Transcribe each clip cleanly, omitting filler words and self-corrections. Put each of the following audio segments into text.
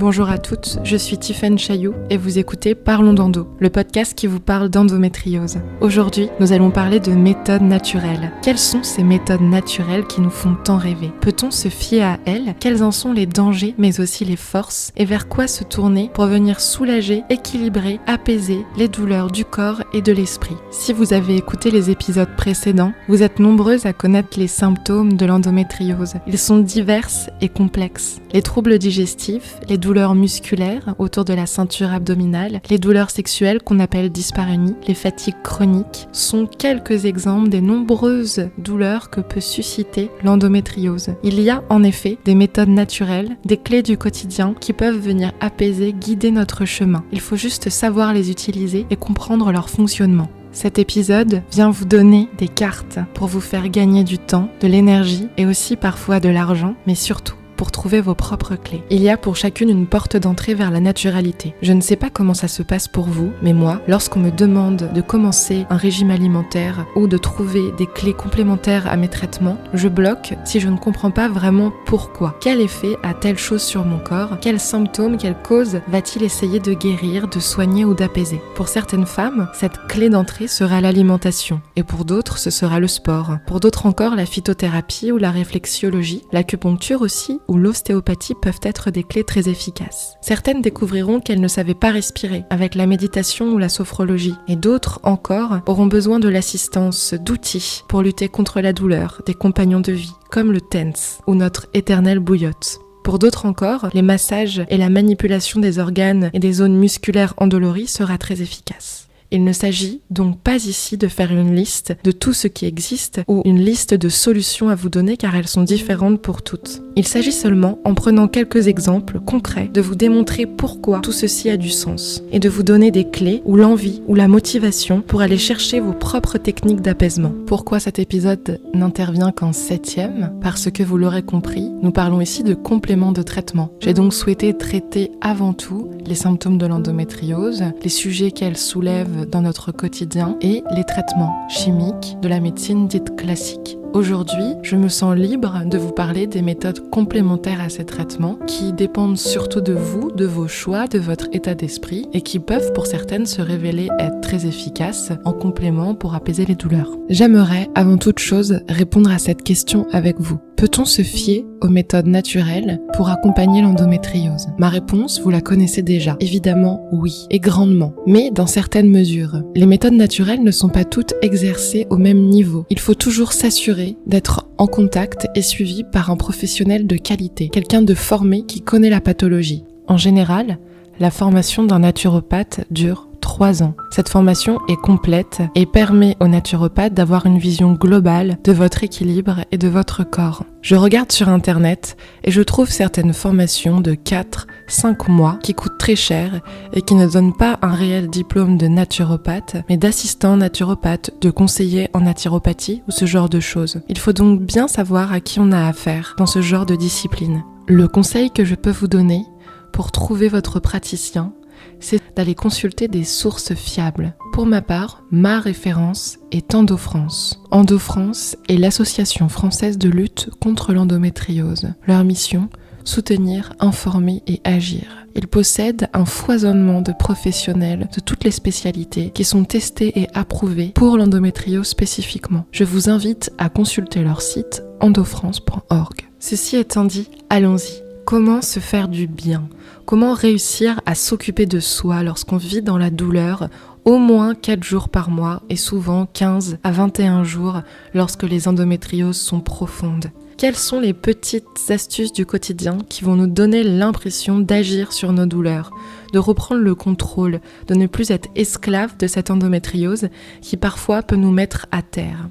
Bonjour à toutes, je suis Tiffaine Chailloux et vous écoutez Parlons d'Endo, le podcast qui vous parle d'endométriose. Aujourd'hui, nous allons parler de méthodes naturelles. Quelles sont ces méthodes naturelles qui nous font tant rêver? Peut-on se fier à elles? Quels en sont les dangers mais aussi les forces? Et vers quoi se tourner pour venir soulager, équilibrer, apaiser les douleurs du corps et de l'esprit? Si vous avez écouté les épisodes précédents, vous êtes nombreuses à connaître les symptômes de l'endométriose. Ils sont divers et complexes. Les troubles digestifs, les douleurs musculaires autour de la ceinture abdominale, les douleurs sexuelles qu'on appelle dyspareunie, les fatigues chroniques sont quelques exemples des nombreuses douleurs que peut susciter l'endométriose. Il y a en effet des méthodes naturelles, des clés du quotidien qui peuvent venir apaiser, guider notre chemin. Il faut juste savoir les utiliser et comprendre leur fonctionnement. Cet épisode vient vous donner des cartes pour vous faire gagner du temps, de l'énergie et aussi parfois de l'argent, mais surtout pour trouver vos propres clés. Il y a pour chacune une porte d'entrée vers la naturalité. Je ne sais pas comment ça se passe pour vous, mais moi, lorsqu'on me demande de commencer un régime alimentaire ou de trouver des clés complémentaires à mes traitements, je bloque si je ne comprends pas vraiment pourquoi. Quel effet a telle chose sur mon corps? Quels symptômes, quelle cause va-t-il essayer de guérir, de soigner ou d'apaiser? Pour certaines femmes, cette clé d'entrée sera l'alimentation, et pour d'autres, ce sera le sport. Pour d'autres encore, la phytothérapie ou la réflexiologie, l'acupuncture aussi, ou l'ostéopathie peuvent être des clés très efficaces. Certaines découvriront qu'elles ne savaient pas respirer avec la méditation ou la sophrologie, et d'autres encore auront besoin de l'assistance d'outils pour lutter contre la douleur, des compagnons de vie, comme le TENS ou notre éternelle bouillotte. Pour d'autres encore, les massages et la manipulation des organes et des zones musculaires endolories sera très efficace. Il ne s'agit donc pas ici de faire une liste de tout ce qui existe ou une liste de solutions à vous donner car elles sont différentes pour toutes. Il s'agit seulement, en prenant quelques exemples concrets, de vous démontrer pourquoi tout ceci a du sens et de vous donner des clés ou l'envie ou la motivation pour aller chercher vos propres techniques d'apaisement. Pourquoi cet épisode n'intervient qu'en 7e? Parce que vous l'aurez compris, nous parlons ici de compléments de traitement. J'ai donc souhaité traiter avant tout les symptômes de l'endométriose, les sujets qu'elle soulève dans notre quotidien et les traitements chimiques de la médecine dite classique. Aujourd'hui, je me sens libre de vous parler des méthodes complémentaires à ces traitements qui dépendent surtout de vous, de vos choix, de votre état d'esprit et qui peuvent pour certaines se révéler être très efficaces en complément pour apaiser les douleurs. J'aimerais avant toute chose répondre à cette question avec vous. Peut-on se fier aux méthodes naturelles pour accompagner l'endométriose? Ma réponse, vous la connaissez déjà. Évidemment, oui, et grandement, mais dans certaines mesures. Les méthodes naturelles ne sont pas toutes exercées au même niveau. Il faut toujours s'assurer d'être en contact et suivi par un professionnel de qualité, quelqu'un de formé qui connaît la pathologie. En général, la formation d'un naturopathe dure 3 ans. Cette formation est complète et permet aux naturopathes d'avoir une vision globale de votre équilibre et de votre corps. Je regarde sur internet et je trouve certaines formations de 4-5 mois qui coûtent très cher et qui ne donnent pas un réel diplôme de naturopathe, mais d'assistant naturopathe, de conseiller en naturopathie ou ce genre de choses. Il faut donc bien savoir à qui on a affaire dans ce genre de discipline. Le conseil que je peux vous donner pour trouver votre praticien, c'est d'aller consulter des sources fiables. Pour ma part, ma référence est EndoFrance. EndoFrance est l'association française de lutte contre l'endométriose. Leur mission, soutenir, informer et agir. Ils possèdent un foisonnement de professionnels de toutes les spécialités qui sont testés et approuvés pour l'endométriose spécifiquement. Je vous invite à consulter leur site endofrance.org. Ceci étant dit, allons-y. Comment se faire du bien? Comment réussir à s'occuper de soi lorsqu'on vit dans la douleur au moins 4 jours par mois et souvent 15 à 21 jours lorsque les endométrioses sont profondes? Quelles sont les petites astuces du quotidien qui vont nous donner l'impression d'agir sur nos douleurs, de reprendre le contrôle, de ne plus être esclave de cette endométriose qui parfois peut nous mettre à terre?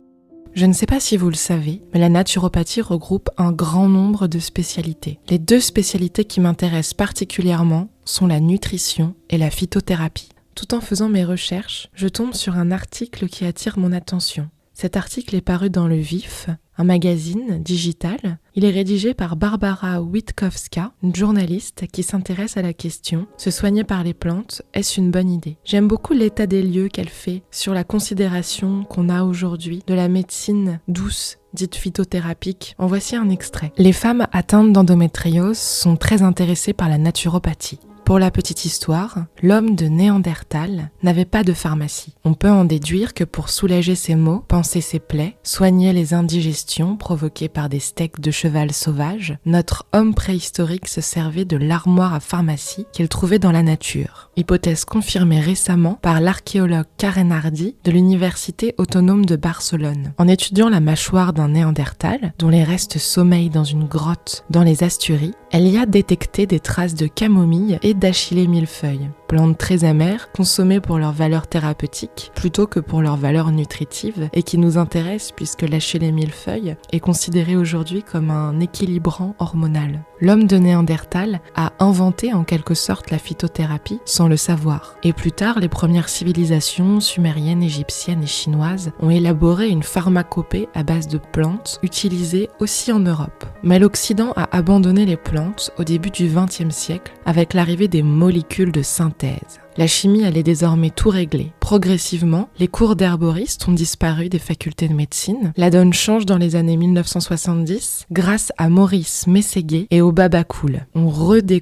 Je ne sais pas si vous le savez, mais la naturopathie regroupe un grand nombre de spécialités. Les 2 spécialités qui m'intéressent particulièrement sont la nutrition et la phytothérapie. Tout en faisant mes recherches, je tombe sur un article qui attire mon attention. Cet article est paru dans Le Vif, un magazine digital. Il est rédigé par Barbara Witkowska, une journaliste qui s'intéresse à la question « Se soigner par les plantes, est-ce une bonne idée ?» J'aime beaucoup l'état des lieux qu'elle fait sur la considération qu'on a aujourd'hui de la médecine douce dite phytothérapique, en voici un extrait. Les femmes atteintes d'endométriose sont très intéressées par la naturopathie. Pour la petite histoire, l'homme de Néandertal n'avait pas de pharmacie. On peut en déduire que pour soulager ses maux, panser ses plaies, soigner les indigestions provoquées par des steaks de cheval sauvage, notre homme préhistorique se servait de l'armoire à pharmacie qu'il trouvait dans la nature. Hypothèse confirmée récemment par l'archéologue Karen Hardy de l'Université autonome de Barcelone. En étudiant la mâchoire d'un Néandertal, dont les restes sommeillent dans une grotte dans les Asturies, elle y a détecté des traces de camomille et d'achillée millefeuille, plantes très amères consommées pour leur valeur thérapeutique plutôt que pour leur valeur nutritive et qui nous intéressent puisque l'achillée millefeuille est considéré aujourd'hui comme un équilibrant hormonal. L'homme de Néandertal a inventé en quelque sorte la phytothérapie sans le savoir. Et plus tard, les premières civilisations sumériennes, égyptiennes et chinoises ont élaboré une pharmacopée à base de plantes utilisées aussi en Europe. Mais l'Occident a abandonné les plantes au début du XXe siècle avec l'arrivée des molécules de synthèse. La chimie allait désormais tout régler. Progressivement, les cours d'herboristes ont disparu des facultés de médecine. La donne change dans les années 1970 grâce à Maurice Mességuet et au Babacool. On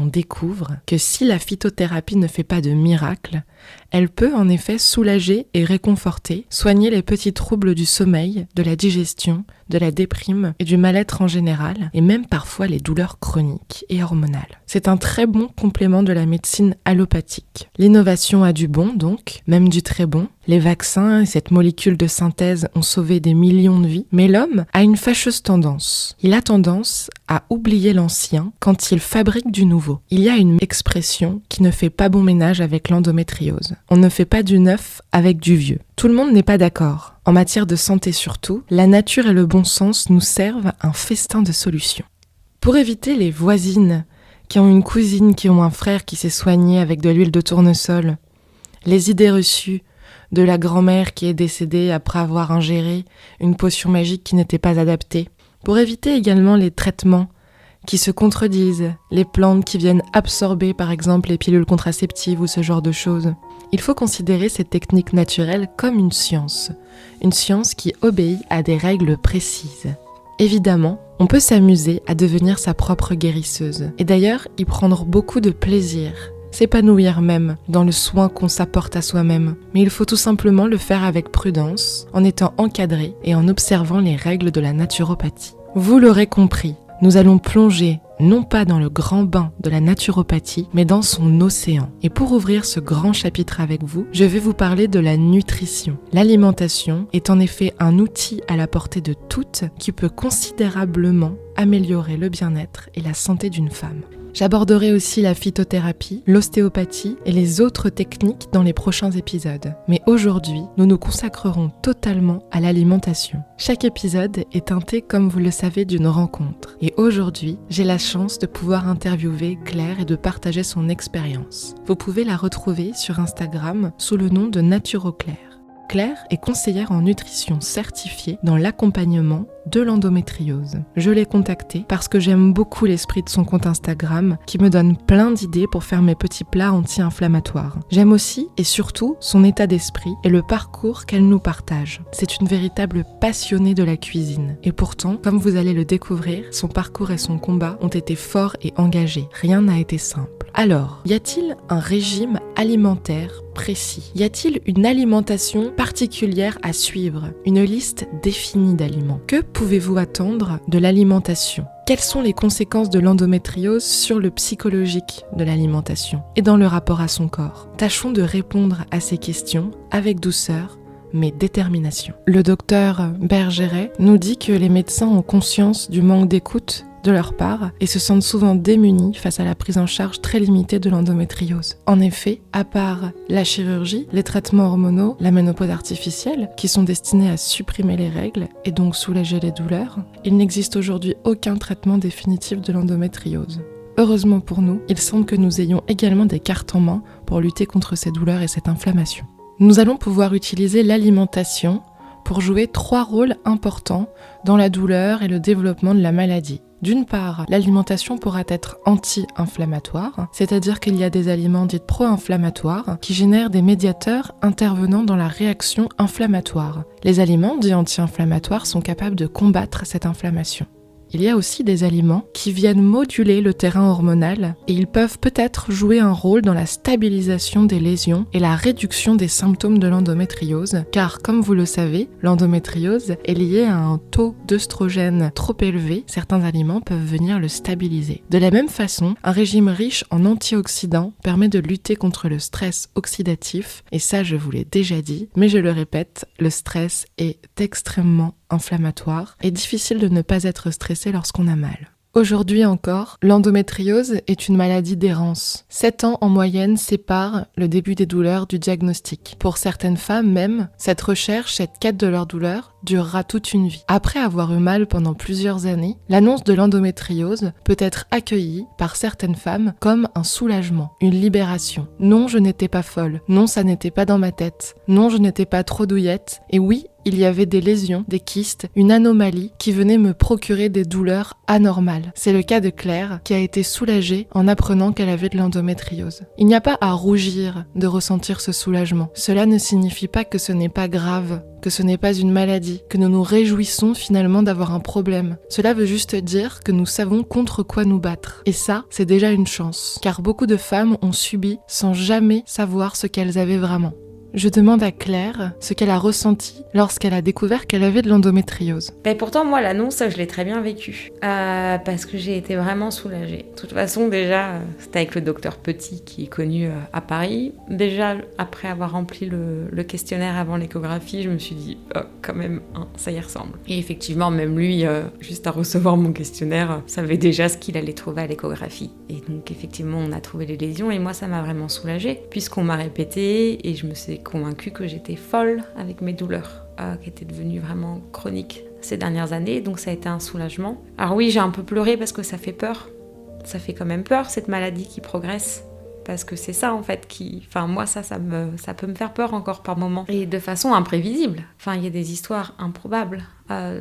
découvre que si la phytothérapie ne fait pas de miracle, elle peut en effet soulager et réconforter, soigner les petits troubles du sommeil, de la digestion, de la déprime et du mal-être en général, et même parfois les douleurs chroniques et hormonales. C'est un très bon complément de la médecine allopathique. L'innovation a du bon donc, même du très bon. Les vaccins et cette molécule de synthèse ont sauvé des millions de vies, mais l'homme a une fâcheuse tendance. Il a tendance à oublier l'ancien quand il fabrique du nouveau. Il y a une expression qui ne fait pas bon ménage avec l'endométriose. On ne fait pas du neuf avec du vieux. Tout le monde n'est pas d'accord. En matière de santé surtout, la nature et le bon sens nous servent un festin de solutions. Pour éviter les voisines qui ont une cousine, qui ont un frère qui s'est soigné avec de l'huile de tournesol, les idées reçues de la grand-mère qui est décédée après avoir ingéré une potion magique qui n'était pas adaptée, pour éviter également les traitements qui se contredisent, les plantes qui viennent absorber par exemple les pilules contraceptives ou ce genre de choses. Il faut considérer ces techniques naturelles comme une science qui obéit à des règles précises. Évidemment, on peut s'amuser à devenir sa propre guérisseuse, et d'ailleurs y prendre beaucoup de plaisir, s'épanouir même dans le soin qu'on s'apporte à soi-même. Mais il faut tout simplement le faire avec prudence, en étant encadré et en observant les règles de la naturopathie. Vous l'aurez compris, nous allons plonger non pas dans le grand bain de la naturopathie, mais dans son océan. Et pour ouvrir ce grand chapitre avec vous, je vais vous parler de la nutrition. L'alimentation est en effet un outil à la portée de toutes qui peut considérablement améliorer le bien-être et la santé d'une femme. J'aborderai aussi la phytothérapie, l'ostéopathie et les autres techniques dans les prochains épisodes. Mais aujourd'hui, nous nous consacrerons totalement à l'alimentation. Chaque épisode est teinté, comme vous le savez, d'une rencontre. Et aujourd'hui, j'ai la chance de pouvoir interviewer Claire et de partager son expérience. Vous pouvez la retrouver sur Instagram sous le nom de NaturoClaire. Claire est conseillère en nutrition certifiée dans l'accompagnement de l'endométriose. Je l'ai contactée parce que j'aime beaucoup l'esprit de son compte Instagram qui me donne plein d'idées pour faire mes petits plats anti-inflammatoires. J'aime aussi et surtout son état d'esprit et le parcours qu'elle nous partage. C'est une véritable passionnée de la cuisine. Et pourtant, comme vous allez le découvrir, son parcours et son combat ont été forts et engagés. Rien n'a été simple. Alors, y a-t-il un régime alimentaire précis? Y a-t-il une alimentation particulière à suivre? Une liste définie d'aliments? Que pouvez-vous attendre de l'alimentation? Quelles sont les conséquences de l'endométriose sur le psychologique de l'alimentation et dans le rapport à son corps? Tâchons de répondre à ces questions avec douceur mais détermination. Le docteur Bergeret nous dit que les médecins ont conscience du manque d'écoute de leur part et se sentent souvent démunis face à la prise en charge très limitée de l'endométriose. En effet, à part la chirurgie, les traitements hormonaux, la ménopause artificielle, qui sont destinés à supprimer les règles et donc soulager les douleurs, il n'existe aujourd'hui aucun traitement définitif de l'endométriose. Heureusement pour nous, il semble que nous ayons également des cartes en main pour lutter contre ces douleurs et cette inflammation. Nous allons pouvoir utiliser l'alimentation pour jouer 3 rôles importants dans la douleur et le développement de la maladie. D'une part, l'alimentation pourra être anti-inflammatoire, c'est-à-dire qu'il y a des aliments dits pro-inflammatoires qui génèrent des médiateurs intervenant dans la réaction inflammatoire. Les aliments dits anti-inflammatoires sont capables de combattre cette inflammation. Il y a aussi des aliments qui viennent moduler le terrain hormonal et ils peuvent peut-être jouer un rôle dans la stabilisation des lésions et la réduction des symptômes de l'endométriose, car comme vous le savez, l'endométriose est liée à un taux d'œstrogène trop élevé. Certains aliments peuvent venir le stabiliser. De la même façon, un régime riche en antioxydants permet de lutter contre le stress oxydatif, et ça je vous l'ai déjà dit, mais je le répète, le stress est extrêmement inflammatoire et difficile de ne pas être stressé lorsqu'on a mal. Aujourd'hui encore, l'endométriose est une maladie d'errance. 7 ans en moyenne séparent le début des douleurs du diagnostic. Pour certaines femmes même, cette recherche, cette quête de leur douleur durera toute une vie. Après avoir eu mal pendant plusieurs années, l'annonce de l'endométriose peut être accueillie par certaines femmes comme un soulagement, une libération. Non, je n'étais pas folle. Non, ça n'était pas dans ma tête. Non, je n'étais pas trop douillette. Et oui, il y avait des lésions, des kystes, une anomalie qui venait me procurer des douleurs anormales. C'est le cas de Claire, qui a été soulagée en apprenant qu'elle avait de l'endométriose. Il n'y a pas à rougir de ressentir ce soulagement. Cela ne signifie pas que ce n'est pas grave, que ce n'est pas une maladie, que nous nous réjouissons finalement d'avoir un problème. Cela veut juste dire que nous savons contre quoi nous battre. Et ça, c'est déjà une chance, car beaucoup de femmes ont subi sans jamais savoir ce qu'elles avaient vraiment. Je demande à Claire ce qu'elle a ressenti lorsqu'elle a découvert qu'elle avait de l'endométriose. Mais pourtant, moi, l'annonce, je l'ai très bien vécue. Parce que j'ai été vraiment soulagée. De toute façon, déjà, c'était avec le docteur Petit, qui est connu à Paris. Déjà, après avoir rempli le questionnaire avant l'échographie, je me suis dit, oh, quand même, hein, ça y ressemble. Et effectivement, même lui, juste à recevoir mon questionnaire, savait déjà ce qu'il allait trouver à l'échographie. Et donc, effectivement, on a trouvé les lésions. Et moi, ça m'a vraiment soulagée, puisqu'on m'a répété et je me suis convaincue que j'étais folle avec mes douleurs, qui étaient devenues vraiment chroniques ces dernières années, donc ça a été un soulagement. Alors oui, j'ai un peu pleuré parce que ça fait peur. Ça fait quand même peur, cette maladie qui progresse, parce que c'est ça en fait qui... Enfin moi ça peut me faire peur encore par moments. Et de façon imprévisible. Enfin il y a des histoires improbables,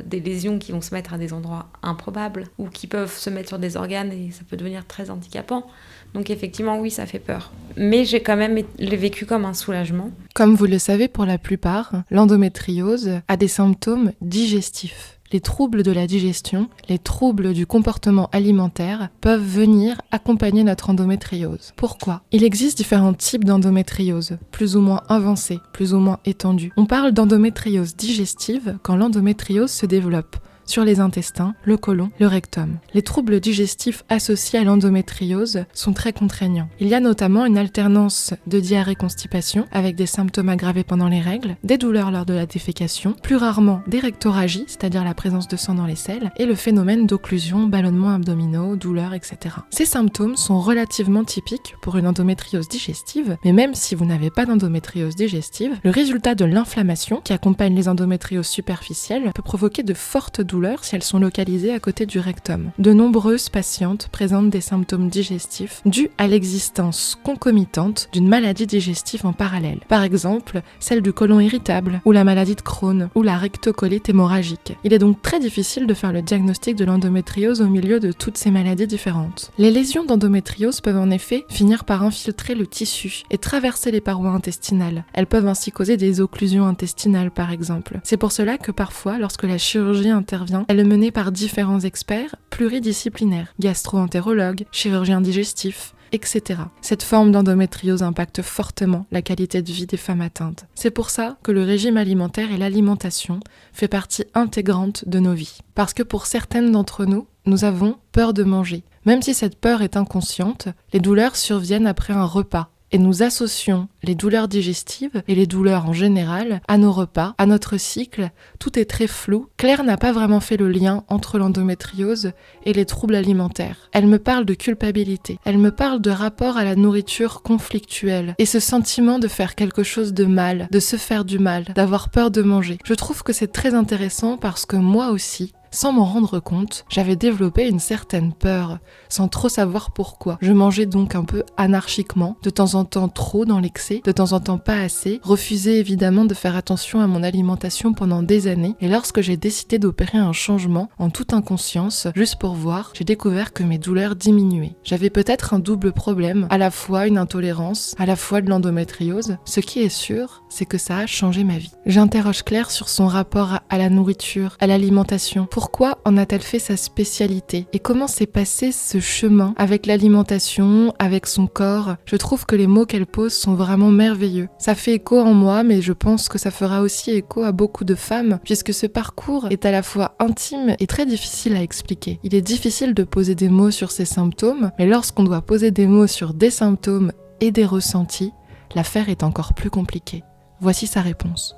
des lésions qui vont se mettre à des endroits improbables, ou qui peuvent se mettre sur des organes et ça peut devenir très handicapant. Donc effectivement, oui, ça fait peur. Mais j'ai quand même vécu comme un soulagement. Comme vous le savez, pour la plupart, l'endométriose a des symptômes digestifs. Les troubles de la digestion, les troubles du comportement alimentaire peuvent venir accompagner notre endométriose. Pourquoi ? Il existe différents types d'endométriose, plus ou moins avancés, plus ou moins étendus. On parle d'endométriose digestive quand l'endométriose se développe sur les intestins, le côlon, le rectum. Les troubles digestifs associés à l'endométriose sont très contraignants. Il y a notamment une alternance de diarrhée-constipation avec des symptômes aggravés pendant les règles, des douleurs lors de la défécation, plus rarement des rectorragies, c'est-à-dire la présence de sang dans les selles, et le phénomène d'occlusion, ballonnements abdominaux, douleurs, etc. Ces symptômes sont relativement typiques pour une endométriose digestive, mais même si vous n'avez pas d'endométriose digestive, le résultat de l'inflammation qui accompagne les endométrioses superficielles peut provoquer de fortes douleurs si elles sont localisées à côté du rectum. De nombreuses patientes présentent des symptômes digestifs dus à l'existence concomitante d'une maladie digestive en parallèle. Par exemple, celle du côlon irritable, ou la maladie de Crohn, ou la rectocolite hémorragique. Il est donc très difficile de faire le diagnostic de l'endométriose au milieu de toutes ces maladies différentes. Les lésions d'endométriose peuvent en effet finir par infiltrer le tissu et traverser les parois intestinales. Elles peuvent ainsi causer des occlusions intestinales par exemple. C'est pour cela que parfois, lorsque la chirurgie intervient, elle est menée par différents experts pluridisciplinaires, gastro-entérologues, chirurgiens digestifs, etc. Cette forme d'endométriose impacte fortement la qualité de vie des femmes atteintes. C'est pour ça que le régime alimentaire et l'alimentation fait partie intégrante de nos vies. Parce que pour certaines d'entre nous, nous avons peur de manger. Même si cette peur est inconsciente, les douleurs surviennent après un repas. Et nous associons les douleurs digestives et les douleurs en général à nos repas, à notre cycle. Tout est très flou. Claire n'a pas vraiment fait le lien entre l'endométriose et les troubles alimentaires. Elle me parle de culpabilité. Elle me parle de rapport à la nourriture conflictuelle et ce sentiment de faire quelque chose de mal, de se faire du mal, d'avoir peur de manger. Je trouve que c'est très intéressant parce que moi aussi, Sans m'en rendre compte, j'avais développé une certaine peur, sans trop savoir pourquoi. Je mangeais donc un peu anarchiquement, de temps en temps trop dans l'excès, de temps en temps pas assez, refusais évidemment de faire attention à mon alimentation pendant des années, et lorsque j'ai décidé d'opérer un changement, en toute inconscience, juste pour voir, j'ai découvert que mes douleurs diminuaient. J'avais peut-être un double problème, à la fois une intolérance, à la fois de l'endométriose. Ce qui est sûr, c'est que ça a changé ma vie. J'interroge Claire sur son rapport à la nourriture, à l'alimentation. Pourquoi en a-t-elle fait sa spécialité? Et comment s'est passé ce chemin avec l'alimentation, avec son corps? Je trouve que les mots qu'elle pose sont vraiment merveilleux. Ça fait écho en moi, mais je pense que ça fera aussi écho à beaucoup de femmes, puisque ce parcours est à la fois intime et très difficile à expliquer. Il est difficile de poser des mots sur ces symptômes, mais lorsqu'on doit poser des mots sur des symptômes et des ressentis, l'affaire est encore plus compliquée. Voici sa réponse.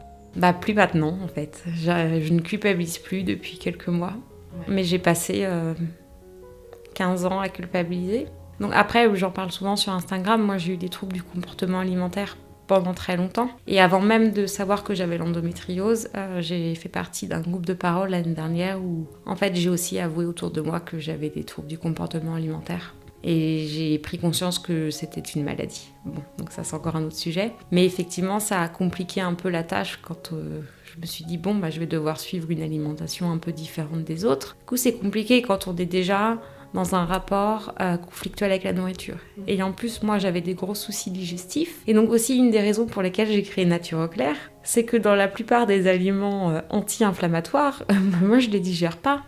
Plus maintenant en fait. Je ne culpabilise plus depuis quelques mois. Mais j'ai passé 15 ans à culpabiliser. Donc après, j'en parle souvent sur Instagram, moi j'ai eu des troubles du comportement alimentaire pendant très longtemps. Et avant même de savoir que j'avais l'endométriose, j'ai fait partie d'un groupe de parole l'année dernière où en fait j'ai aussi avoué autour de moi que j'avais des troubles du comportement alimentaire. Et j'ai pris conscience que c'était une maladie. Bon, donc ça c'est encore un autre sujet. Mais effectivement, ça a compliqué un peu la tâche quand je me suis dit, je vais devoir suivre une alimentation un peu différente des autres. Du coup, c'est compliqué quand on est déjà dans un rapport conflictuel avec la nourriture. Et en plus, moi, j'avais des gros soucis digestifs. Et donc aussi, une des raisons pour lesquelles j'ai créé NaturoClaire, c'est que dans la plupart des aliments anti-inflammatoires, moi, je les digère pas.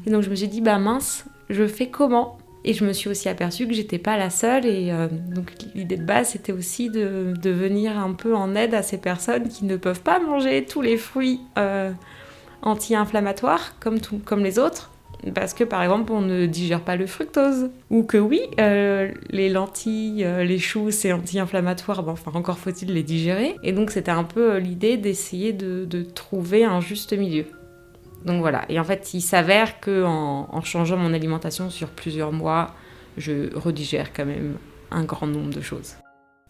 Et donc, je me suis dit, mince, je fais comment ? Et je me suis aussi aperçue que j'étais pas la seule. Et donc l'idée de base, c'était aussi de venir un peu en aide à ces personnes qui ne peuvent pas manger tous les fruits anti-inflammatoires comme les autres. Parce que par exemple, on ne digère pas le fructose. Ou que oui, les lentilles, les choux, c'est anti-inflammatoire. Encore faut-il les digérer. Et donc c'était un peu l'idée d'essayer de trouver un juste milieu. Donc voilà, et en fait, il s'avère qu'en changeant mon alimentation sur plusieurs mois, je redigère quand même un grand nombre de choses.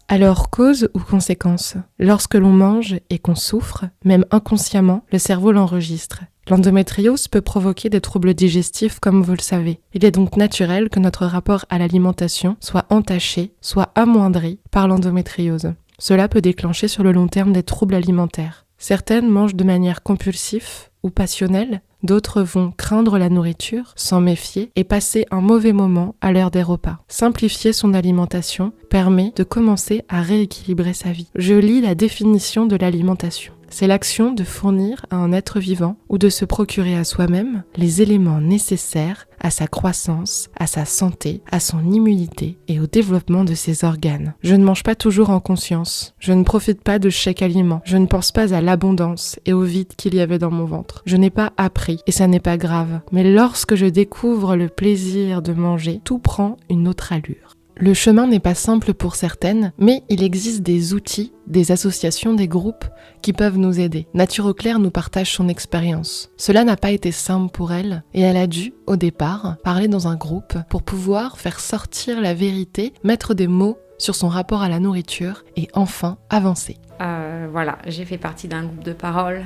Alors, cause ou conséquence? Lorsque l'on mange et qu'on souffre, même inconsciemment, le cerveau l'enregistre. L'endométriose peut provoquer des troubles digestifs, comme vous le savez. Il est donc naturel que notre rapport à l'alimentation soit entaché, soit amoindri par l'endométriose. Cela peut déclencher sur le long terme des troubles alimentaires. Certaines mangent de manière compulsive ou passionnelle, d'autres vont craindre la nourriture, s'en méfier et passer un mauvais moment à l'heure des repas. Simplifier son alimentation permet de commencer à rééquilibrer sa vie. Je lis la définition de l'alimentation. C'est l'action de fournir à un être vivant ou de se procurer à soi-même les éléments nécessaires à sa croissance, à sa santé, à son immunité et au développement de ses organes. Je ne mange pas toujours en conscience. Je ne profite pas de chaque aliment. Je ne pense pas à l'abondance et au vide qu'il y avait dans mon ventre. Je n'ai pas appris et ça n'est pas grave. Mais lorsque je découvre le plaisir de manger, tout prend une autre allure. Le chemin n'est pas simple pour certaines, mais il existe des outils, des associations, des groupes qui peuvent nous aider. NaturoClaire nous partage son expérience. Cela n'a pas été simple pour elle et elle a dû, au départ, parler dans un groupe pour pouvoir faire sortir la vérité, mettre des mots sur son rapport à la nourriture et enfin avancer. Voilà, j'ai fait partie d'un groupe de parole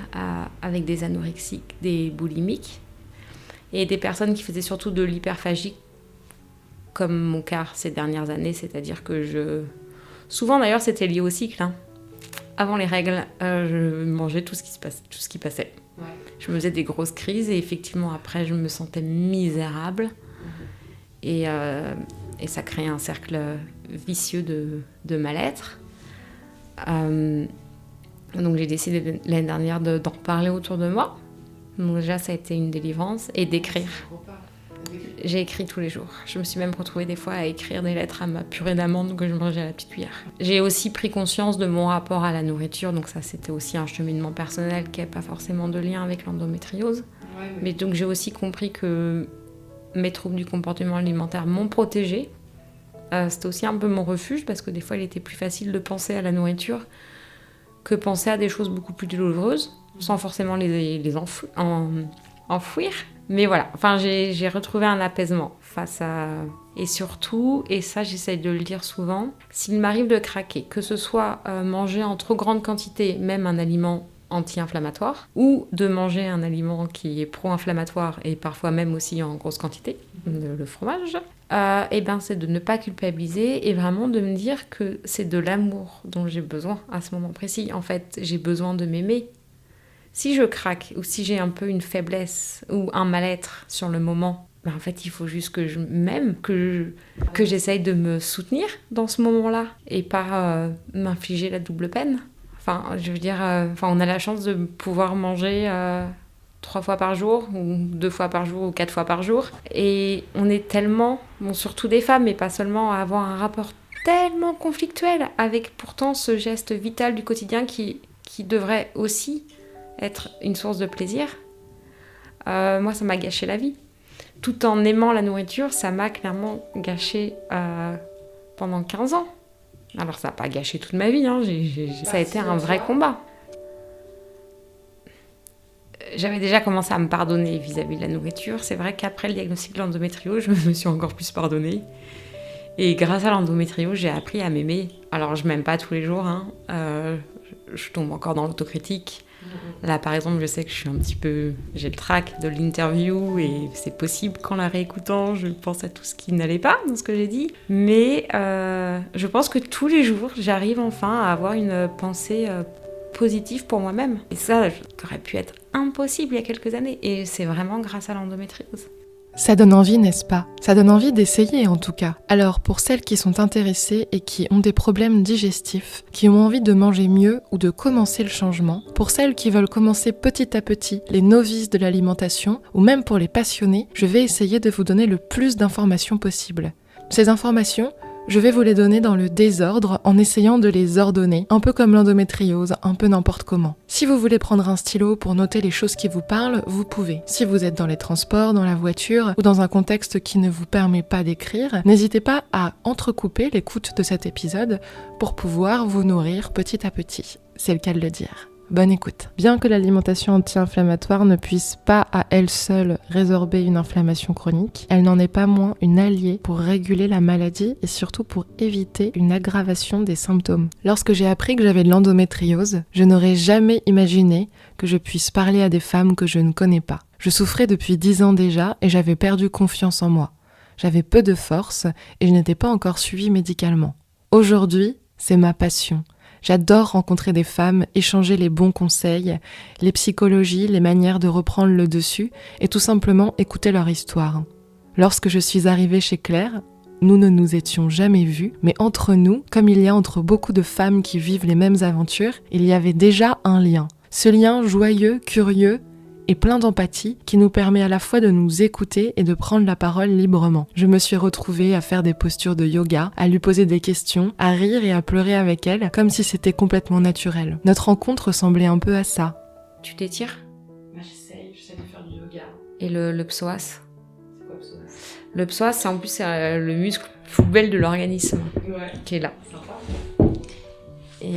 avec des anorexiques, des boulimiques et des personnes qui faisaient surtout de l'hyperphagie, comme mon cas ces dernières années, c'est-à-dire que souvent d'ailleurs c'était lié au cycle. Avant les règles, je mangeais tout ce qui passait. Ouais. Je me faisais des grosses crises et effectivement après je me sentais misérable. Et ça créait un cercle vicieux de mal-être. Donc j'ai décidé l'année dernière d'en parler autour de moi. Donc déjà ça a été une délivrance et d'écrire. J'ai écrit tous les jours. Je me suis même retrouvée des fois à écrire des lettres à ma purée d'amandes que je mangeais à la petite cuillère. J'ai aussi pris conscience de mon rapport à la nourriture, donc ça c'était aussi un cheminement personnel qui n'a pas forcément de lien avec l'endométriose. Mais donc j'ai aussi compris que mes troubles du comportement alimentaire m'ont protégée. C'était aussi un peu mon refuge parce que des fois il était plus facile de penser à la nourriture que penser à des choses beaucoup plus douloureuses, sans forcément les enfouir. Mais voilà, j'ai retrouvé un apaisement face à... Et surtout, et ça j'essaye de le dire souvent, s'il m'arrive de craquer, que ce soit manger en trop grande quantité, même un aliment anti-inflammatoire ou de manger un aliment qui est pro-inflammatoire et parfois même aussi en grosse quantité, le fromage, c'est de ne pas culpabiliser et vraiment de me dire que c'est de l'amour dont j'ai besoin à ce moment précis. En fait, j'ai besoin de m'aimer. Si je craque ou si j'ai un peu une faiblesse ou un mal-être sur le moment, en fait, il faut juste que je m'aime, que j'essaye de me soutenir dans ce moment-là et pas m'infliger la double peine. Enfin, je veux dire, on a la chance de pouvoir manger 3 fois par jour, ou 2 fois par jour, ou 4 fois par jour. Et on est tellement, surtout des femmes, mais pas seulement, à avoir un rapport tellement conflictuel avec pourtant ce geste vital du quotidien qui devrait aussi être une source de plaisir. Moi, ça m'a gâché la vie. Tout en aimant la nourriture, ça m'a clairement gâché pendant 15 ans. Alors ça n'a pas gâché toute ma vie, ça a été un vrai combat. J'avais déjà commencé à me pardonner vis-à-vis de la nourriture. C'est vrai qu'après le diagnostic de l'endométriose, je me suis encore plus pardonnée. Et grâce à l'endométriose, j'ai appris à m'aimer. Alors je m'aime pas tous les jours, je tombe encore dans l'autocritique. Là, par exemple, je sais que j'ai le trac de l'interview et c'est possible qu'en la réécoutant, je pense à tout ce qui n'allait pas dans ce que j'ai dit. Mais je pense que tous les jours, j'arrive enfin à avoir une pensée positive pour moi-même. Et ça aurait pu être impossible il y a quelques années. Et c'est vraiment grâce à l'endométriose. Ça donne envie, n'est-ce pas ? Ça donne envie d'essayer en tout cas. Alors pour celles qui sont intéressées et qui ont des problèmes digestifs, qui ont envie de manger mieux ou de commencer le changement, pour celles qui veulent commencer petit à petit les novices de l'alimentation, ou même pour les passionnés, je vais essayer de vous donner le plus d'informations possible. Ces informations, je vais vous les donner dans le désordre en essayant de les ordonner, un peu comme l'endométriose, un peu n'importe comment. Si vous voulez prendre un stylo pour noter les choses qui vous parlent, vous pouvez. Si vous êtes dans les transports, dans la voiture ou dans un contexte qui ne vous permet pas d'écrire, n'hésitez pas à entrecouper l'écoute de cet épisode pour pouvoir vous nourrir petit à petit. C'est le cas de le dire. Bonne écoute. Bien que l'alimentation anti-inflammatoire ne puisse pas à elle seule résorber une inflammation chronique, elle n'en est pas moins une alliée pour réguler la maladie et surtout pour éviter une aggravation des symptômes. Lorsque j'ai appris que j'avais de l'endométriose, je n'aurais jamais imaginé que je puisse parler à des femmes que je ne connais pas. Je souffrais depuis 10 ans déjà et j'avais perdu confiance en moi. J'avais peu de force et je n'étais pas encore suivie médicalement. Aujourd'hui, c'est ma passion. J'adore rencontrer des femmes, échanger les bons conseils, les psychologies, les manières de reprendre le dessus et tout simplement écouter leur histoire. Lorsque je suis arrivée chez Claire, nous ne nous étions jamais vus, mais entre nous, comme il y a entre beaucoup de femmes qui vivent les mêmes aventures, il y avait déjà un lien. Ce lien joyeux, curieux et plein d'empathie qui nous permet à la fois de nous écouter et de prendre la parole librement. Je me suis retrouvée à faire des postures de yoga, à lui poser des questions, à rire et à pleurer avec elle, comme si c'était complètement naturel. Notre rencontre ressemblait un peu à ça. Tu t'étires ? J'essaie de faire du yoga. Et le psoas ? C'est quoi le psoas ? Le psoas, c'est en plus le muscle poubelle de l'organisme qui est là. Sympa. Et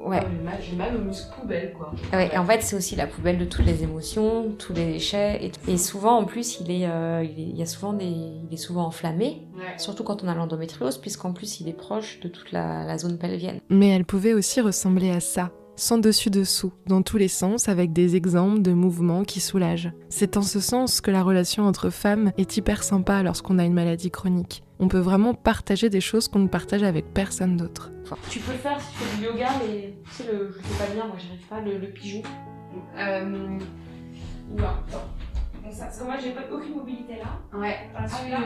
ouais. J'ai mal au muscle poubelle, quoi. Ouais, et en fait, c'est aussi la poubelle de toutes les émotions, tous les déchets. Et souvent, en plus, il est souvent enflammé, surtout quand on a l'endométriose, puisqu'en plus, il est proche de toute la zone pelvienne. Mais elle pouvait aussi ressembler à ça, sans dessus-dessous, dans tous les sens, avec des exemples de mouvements qui soulagent. C'est en ce sens que la relation entre femmes est hyper sympa lorsqu'on a une maladie chronique. On peut vraiment partager des choses qu'on ne partage avec personne d'autre. Tu peux faire, si tu fais du yoga, mais tu sais, je sais pas bien, moi j'arrive pas, le pigeon. Oula, attends. Bon, ça, parce que moi j'ai pas aucune mobilité là. Ouais, celui-là.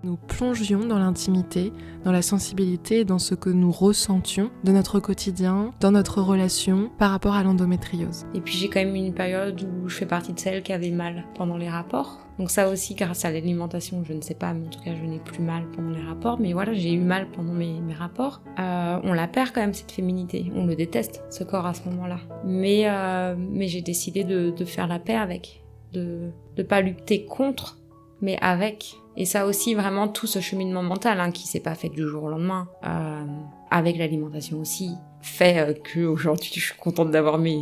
Nous plongions dans l'intimité, dans la sensibilité et dans ce que nous ressentions de notre quotidien, dans notre relation par rapport à l'endométriose. Et puis j'ai quand même eu une période où je fais partie de celles qui avaient mal pendant les rapports. Donc ça aussi, grâce à l'alimentation, je ne sais pas, mais en tout cas je n'ai plus mal pendant les rapports. Mais voilà, j'ai eu mal pendant mes rapports. On la perd quand même, cette féminité. On le déteste, ce corps, à ce moment-là. Mais j'ai décidé de faire la paix avec. De pas lutter contre, mais avec. Et ça aussi, vraiment, tout ce cheminement mental qui s'est pas fait du jour au lendemain, avec l'alimentation aussi, fait qu'aujourd'hui, je suis contente d'avoir mes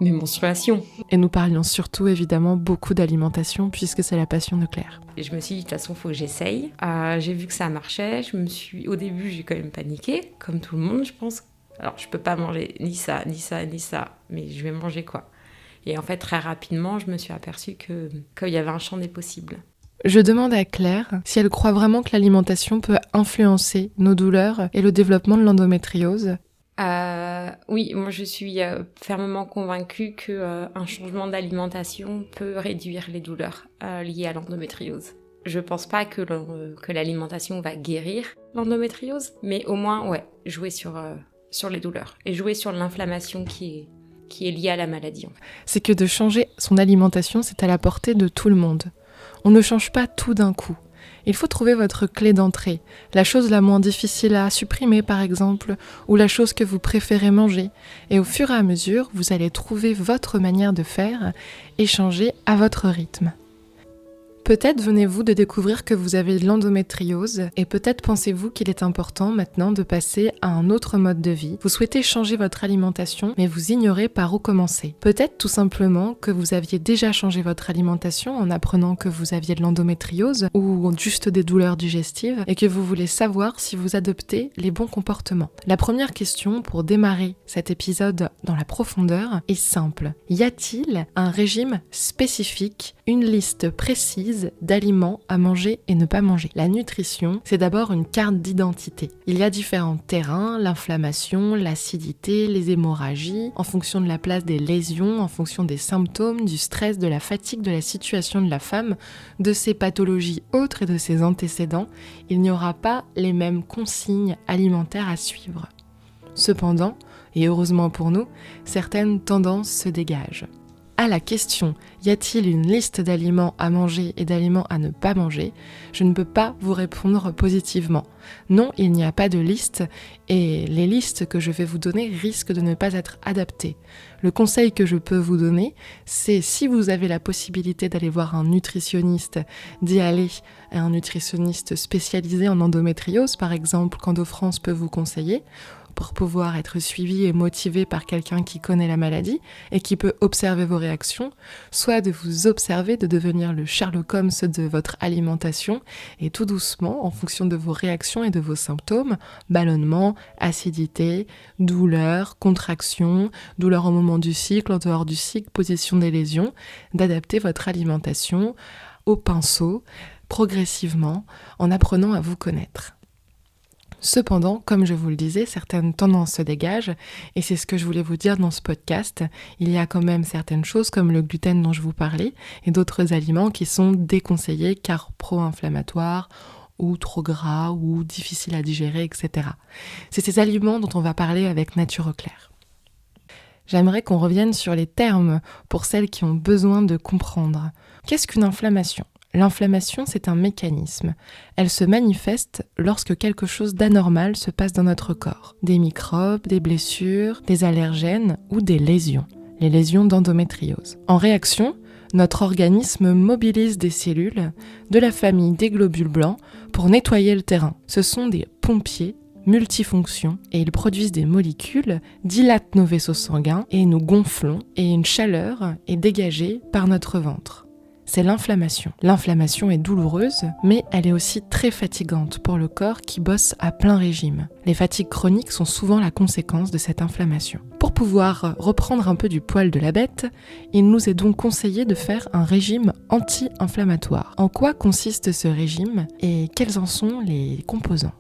menstruations. Et nous parlions surtout, évidemment, beaucoup d'alimentation, puisque c'est la passion de Claire. Et je me suis dit, de toute façon, il faut que j'essaye. J'ai vu que ça marchait. Au début, j'ai quand même paniqué, comme tout le monde, je pense. Alors, je peux pas manger ni ça, ni ça, ni ça, mais je vais manger quoi? Et en fait, très rapidement, je me suis aperçue qu'il y avait un champ des possibles. Je demande à Claire si elle croit vraiment que l'alimentation peut influencer nos douleurs et le développement de l'endométriose. Oui, moi je suis fermement convaincue qu'un changement d'alimentation peut réduire les douleurs liées à l'endométriose. Je pense pas que l'alimentation va guérir l'endométriose, mais au moins, jouer sur les douleurs et jouer sur l'inflammation qui est liée à la maladie. En fait. C'est que de changer son alimentation, c'est à la portée de tout le monde. On ne change pas tout d'un coup. Il faut trouver votre clé d'entrée, la chose la moins difficile à supprimer par exemple, ou la chose que vous préférez manger. Et au fur et à mesure, vous allez trouver votre manière de faire et changer à votre rythme. Peut-être venez-vous de découvrir que vous avez de l'endométriose et peut-être pensez-vous qu'il est important maintenant de passer à un autre mode de vie. Vous souhaitez changer votre alimentation mais vous ignorez par où commencer. Peut-être tout simplement que vous aviez déjà changé votre alimentation en apprenant que vous aviez de l'endométriose ou juste des douleurs digestives et que vous voulez savoir si vous adoptez les bons comportements. La première question pour démarrer cet épisode dans la profondeur est simple. Y a-t-il un régime spécifique, une liste précise d'aliments à manger et ne pas manger? La nutrition, c'est d'abord une carte d'identité. Il y a différents terrains, l'inflammation, l'acidité, les hémorragies, en fonction de la place des lésions, en fonction des symptômes, du stress, de la fatigue, de la situation de la femme, de ses pathologies autres et de ses antécédents, il n'y aura pas les mêmes consignes alimentaires à suivre. Cependant, et heureusement pour nous, certaines tendances se dégagent. À la question « Y a-t-il une liste d'aliments à manger et d'aliments à ne pas manger ?», je ne peux pas vous répondre positivement. Non, il n'y a pas de liste et les listes que je vais vous donner risquent de ne pas être adaptées. Le conseil que je peux vous donner, c'est si vous avez la possibilité d'aller voir un nutritionniste, d'y aller à un nutritionniste spécialisé en endométriose, par exemple, qu'Endo-France peut vous conseiller, pour pouvoir être suivi et motivé par quelqu'un qui connaît la maladie et qui peut observer vos réactions, soit de vous observer, de devenir le Sherlock Holmes de votre alimentation et tout doucement, en fonction de vos réactions et de vos symptômes, ballonnement, acidité, douleur, contraction, douleur au moment du cycle, en dehors du cycle, position des lésions, d'adapter votre alimentation au pinceau, progressivement, en apprenant à vous connaître. Cependant, comme je vous le disais, certaines tendances se dégagent et c'est ce que je voulais vous dire dans ce podcast. Il y a quand même certaines choses comme le gluten dont je vous parlais et d'autres aliments qui sont déconseillés car pro-inflammatoires ou trop gras ou difficiles à digérer, etc. C'est ces aliments dont on va parler avec Nature au Clair. J'aimerais qu'on revienne sur les termes pour celles qui ont besoin de comprendre. Qu'est-ce qu'une inflammation ? L'inflammation, c'est un mécanisme. Elle se manifeste lorsque quelque chose d'anormal se passe dans notre corps. Des microbes, des blessures, des allergènes ou des lésions. Les lésions d'endométriose. En réaction, notre organisme mobilise des cellules de la famille des globules blancs pour nettoyer le terrain. Ce sont des pompiers multifonctions et ils produisent des molécules, dilatent nos vaisseaux sanguins et nous gonflons et une chaleur est dégagée par notre ventre. C'est l'inflammation. L'inflammation est douloureuse, mais elle est aussi très fatigante pour le corps qui bosse à plein régime. Les fatigues chroniques sont souvent la conséquence de cette inflammation. Pour pouvoir reprendre un peu du poil de la bête, il nous est donc conseillé de faire un régime anti-inflammatoire. En quoi consiste ce régime et quels en sont les composants ?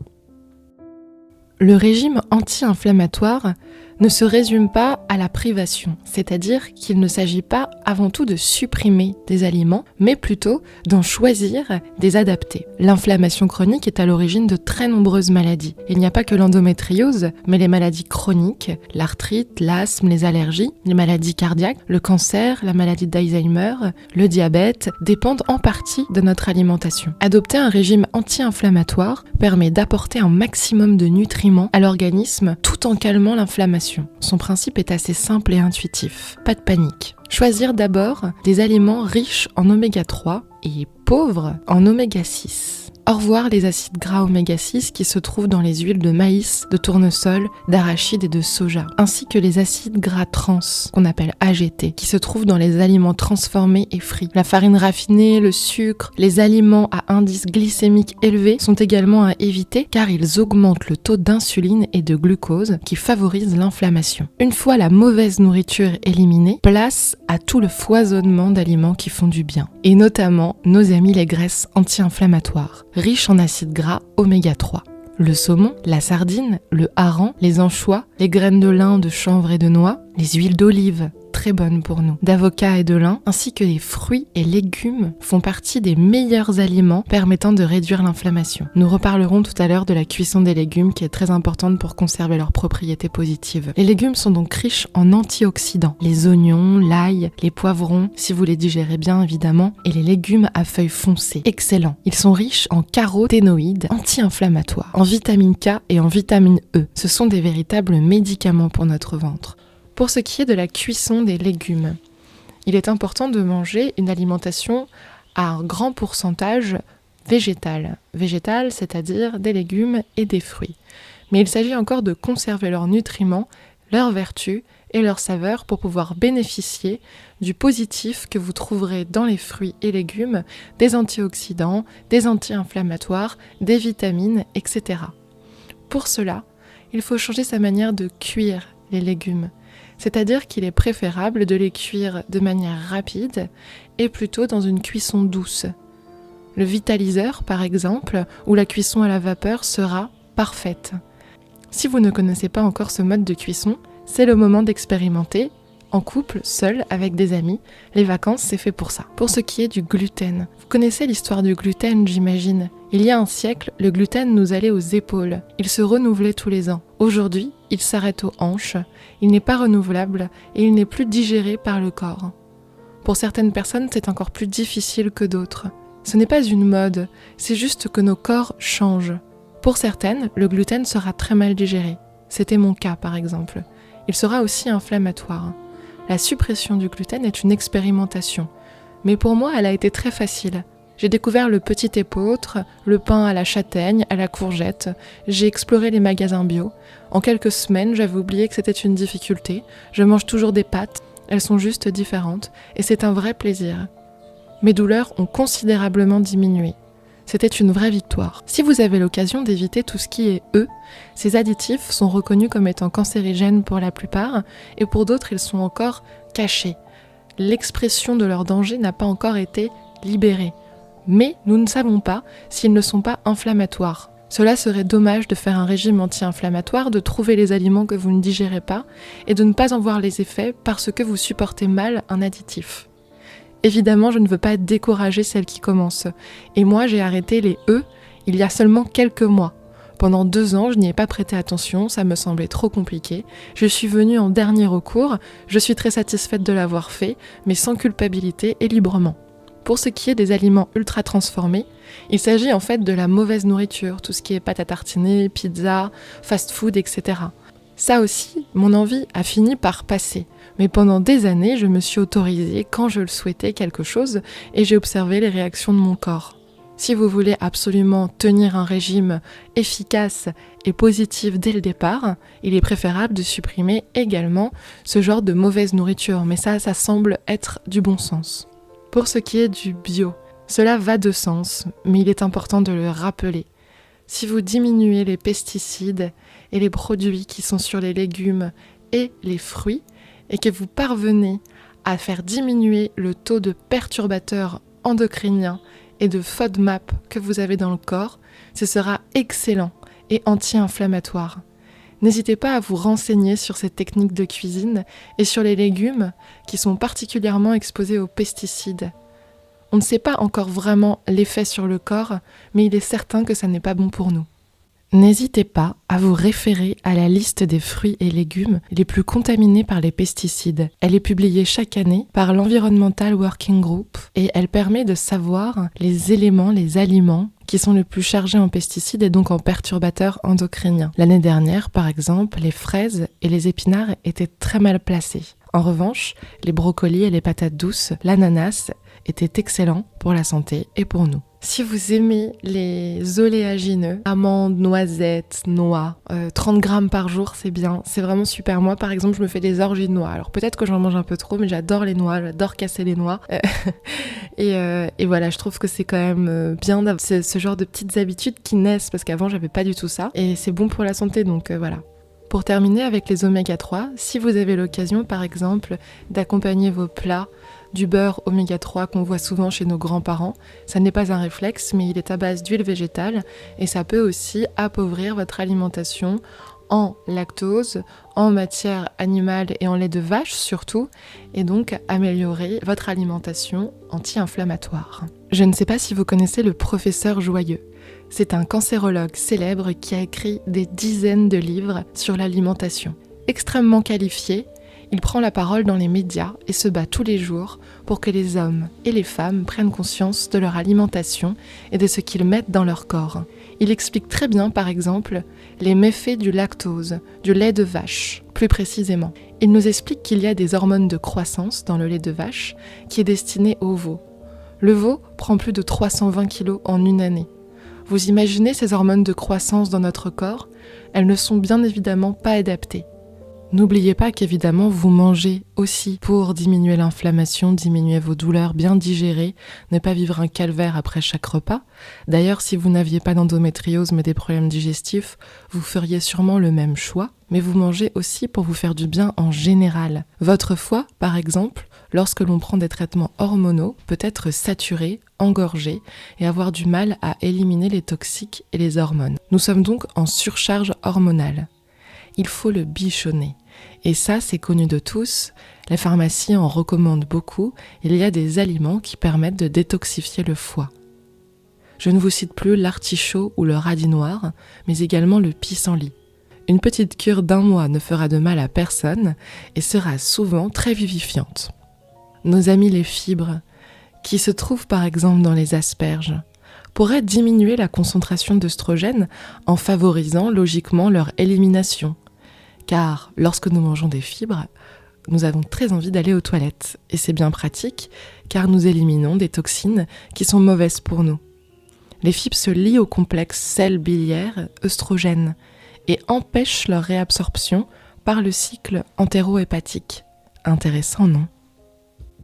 Le régime anti-inflammatoire ne se résume pas à la privation, c'est-à-dire qu'il ne s'agit pas avant tout de supprimer des aliments, mais plutôt d'en choisir des adaptés. L'inflammation chronique est à l'origine de très nombreuses maladies. Il n'y a pas que l'endométriose, mais les maladies chroniques, l'arthrite, l'asthme, les allergies, les maladies cardiaques, le cancer, la maladie d'Alzheimer, le diabète, dépendent en partie de notre alimentation. Adopter un régime anti-inflammatoire permet d'apporter un maximum de nutriments à l'organisme tout en calmant l'inflammation. Son principe est assez simple et intuitif. Pas de panique. Choisir d'abord des aliments riches en oméga 3 et pauvres en oméga 6. Au revoir les acides gras oméga 6 qui se trouvent dans les huiles de maïs, de tournesol, d'arachide et de soja, ainsi que les acides gras trans, qu'on appelle AGT, qui se trouvent dans les aliments transformés et frits. La farine raffinée, le sucre, les aliments à indice glycémique élevé sont également à éviter car ils augmentent le taux d'insuline et de glucose qui favorisent l'inflammation. Une fois la mauvaise nourriture éliminée, place à tout le foisonnement d'aliments qui font du bien, et notamment nos amis les graisses anti-inflammatoires, riches en acides gras oméga 3. Le saumon, la sardine, le hareng, les anchois, les graines de lin, de chanvre et de noix, les huiles d'olive, très bonnes pour nous, d'avocat et de lin, ainsi que les fruits et légumes font partie des meilleurs aliments permettant de réduire l'inflammation. Nous reparlerons tout à l'heure de la cuisson des légumes qui est très importante pour conserver leurs propriétés positives. Les légumes sont donc riches en antioxydants, les oignons, l'ail, les poivrons, si vous les digérez bien évidemment, et les légumes à feuilles foncées, excellents. Ils sont riches en caroténoïdes anti-inflammatoires, en vitamine K et en vitamine E. Ce sont des véritables médicaments pour notre ventre. Pour ce qui est de la cuisson des légumes, il est important de manger une alimentation à un grand pourcentage végétal. Végétal, c'est-à-dire des légumes et des fruits. Mais il s'agit encore de conserver leurs nutriments, leurs vertus et leurs saveurs pour pouvoir bénéficier du positif que vous trouverez dans les fruits et légumes, des antioxydants, des anti-inflammatoires, des vitamines, etc. Pour cela, il faut changer sa manière de cuire les légumes. C'est-à-dire qu'il est préférable de les cuire de manière rapide et plutôt dans une cuisson douce. Le vitaliseur, par exemple, ou la cuisson à la vapeur sera parfaite. Si vous ne connaissez pas encore ce mode de cuisson, c'est le moment d'expérimenter, en couple, seul, avec des amis. Les vacances, c'est fait pour ça. Pour ce qui est du gluten, vous connaissez l'histoire du gluten, j'imagine. Il y a un siècle, le gluten nous allait aux épaules. Il se renouvelait tous les ans. Aujourd'hui, il s'arrête aux hanches. Il n'est pas renouvelable et il n'est plus digéré par le corps. Pour certaines personnes, c'est encore plus difficile que d'autres. Ce n'est pas une mode, c'est juste que nos corps changent. Pour certaines, le gluten sera très mal digéré. C'était mon cas, par exemple. Il sera aussi inflammatoire. La suppression du gluten est une expérimentation. Mais pour moi, elle a été très facile. J'ai découvert le petit épeautre, le pain à la châtaigne, à la courgette. J'ai exploré les magasins bio. En quelques semaines, j'avais oublié que c'était une difficulté. Je mange toujours des pâtes. Elles sont juste différentes. Et c'est un vrai plaisir. Mes douleurs ont considérablement diminué. C'était une vraie victoire. Si vous avez l'occasion d'éviter tout ce qui est œufs, ces additifs sont reconnus comme étant cancérigènes pour la plupart, et pour d'autres, ils sont encore cachés. L'expression de leur danger n'a pas encore été libérée. Mais nous ne savons pas s'ils ne sont pas inflammatoires. Cela serait dommage de faire un régime anti-inflammatoire, de trouver les aliments que vous ne digérez pas, et de ne pas en voir les effets parce que vous supportez mal un additif. Évidemment, je ne veux pas décourager celles qui commencent. Et moi, j'ai arrêté les œufs il y a seulement quelques mois. Pendant 2 ans, je n'y ai pas prêté attention, ça me semblait trop compliqué. Je suis venue en dernier recours, je suis très satisfaite de l'avoir fait, mais sans culpabilité et librement. Pour ce qui est des aliments ultra transformés, il s'agit en fait de la mauvaise nourriture, tout ce qui est pâte à tartiner, pizza, fast-food, etc. Ça aussi, mon envie a fini par passer. Mais pendant des années, je me suis autorisée quand je le souhaitais quelque chose et j'ai observé les réactions de mon corps. Si vous voulez absolument tenir un régime efficace et positif dès le départ, il est préférable de supprimer également ce genre de mauvaise nourriture. Mais ça semble être du bon sens. Pour ce qui est du bio, cela va de sens, mais il est important de le rappeler. Si vous diminuez les pesticides et les produits qui sont sur les légumes et les fruits, et que vous parvenez à faire diminuer le taux de perturbateurs endocriniens et de FODMAP que vous avez dans le corps, ce sera excellent et anti-inflammatoire. N'hésitez pas à vous renseigner sur ces techniques de cuisine et sur les légumes qui sont particulièrement exposés aux pesticides. On ne sait pas encore vraiment l'effet sur le corps, mais il est certain que ça n'est pas bon pour nous. N'hésitez pas à vous référer à la liste des fruits et légumes les plus contaminés par les pesticides. Elle est publiée chaque année par l'Environmental Working Group et elle permet de savoir les éléments, les aliments qui sont les plus chargés en pesticides et donc en perturbateurs endocriniens. L'année dernière, par exemple, les fraises et les épinards étaient très mal placés. En revanche, les brocolis et les patates douces, l'ananas était excellent pour la santé et pour nous. Si vous aimez les oléagineux, amandes, noisettes, noix, 30 grammes par jour, c'est bien, c'est vraiment super. Moi, par exemple, je me fais des orgies de noix. Alors peut-être que j'en mange un peu trop, mais j'adore les noix, j'adore casser les noix. Et voilà, je trouve que c'est quand même bien d'avoir ce genre de petites habitudes qui naissent, parce qu'avant, j'avais pas du tout ça. Et c'est bon pour la santé, donc voilà. Pour terminer avec les oméga 3, si vous avez l'occasion, par exemple, d'accompagner vos plats du beurre oméga 3 qu'on voit souvent chez nos grands-parents, ça n'est pas un réflexe, mais il est à base d'huile végétale et ça peut aussi appauvrir votre alimentation en lactose, en matière animale et en lait de vache surtout, et donc améliorer votre alimentation anti-inflammatoire. Je ne sais pas si vous connaissez le professeur Joyeux. C'est un cancérologue célèbre qui a écrit des dizaines de livres sur l'alimentation. Extrêmement qualifié, il prend la parole dans les médias et se bat tous les jours pour que les hommes et les femmes prennent conscience de leur alimentation et de ce qu'ils mettent dans leur corps. Il explique très bien, par exemple, les méfaits du lactose, du lait de vache, plus précisément. Il nous explique qu'il y a des hormones de croissance dans le lait de vache qui est destiné au veau. Le veau prend plus de 320 kg en une année. Vous imaginez ces hormones de croissance dans notre corps ? Elles ne sont bien évidemment pas adaptées. N'oubliez pas qu'évidemment vous mangez aussi pour diminuer l'inflammation, diminuer vos douleurs, bien digérer, ne pas vivre un calvaire après chaque repas. D'ailleurs, si vous n'aviez pas d'endométriose mais des problèmes digestifs, vous feriez sûrement le même choix. Mais vous mangez aussi pour vous faire du bien en général. Votre foie, par exemple, lorsque l'on prend des traitements hormonaux, peut être saturé, engorgé et avoir du mal à éliminer les toxiques et les hormones. Nous sommes donc en surcharge hormonale. Il faut le bichonner. Et ça, c'est connu de tous. Les pharmacies en recommandent beaucoup. Il y a des aliments qui permettent de détoxifier le foie. Je ne vous cite plus l'artichaut ou le radis noir, mais également le pissenlit. Une petite cure d'1 mois ne fera de mal à personne et sera souvent très vivifiante. Nos amis les fibres, qui se trouvent par exemple dans les asperges, pourraient diminuer la concentration d'œstrogènes en favorisant logiquement leur élimination. Car lorsque nous mangeons des fibres, nous avons très envie d'aller aux toilettes. Et c'est bien pratique, car nous éliminons des toxines qui sont mauvaises pour nous. Les fibres se lient au complexe sel-biliaire œstrogène et empêchent leur réabsorption par le cycle entéro-hépatique. Intéressant, non ?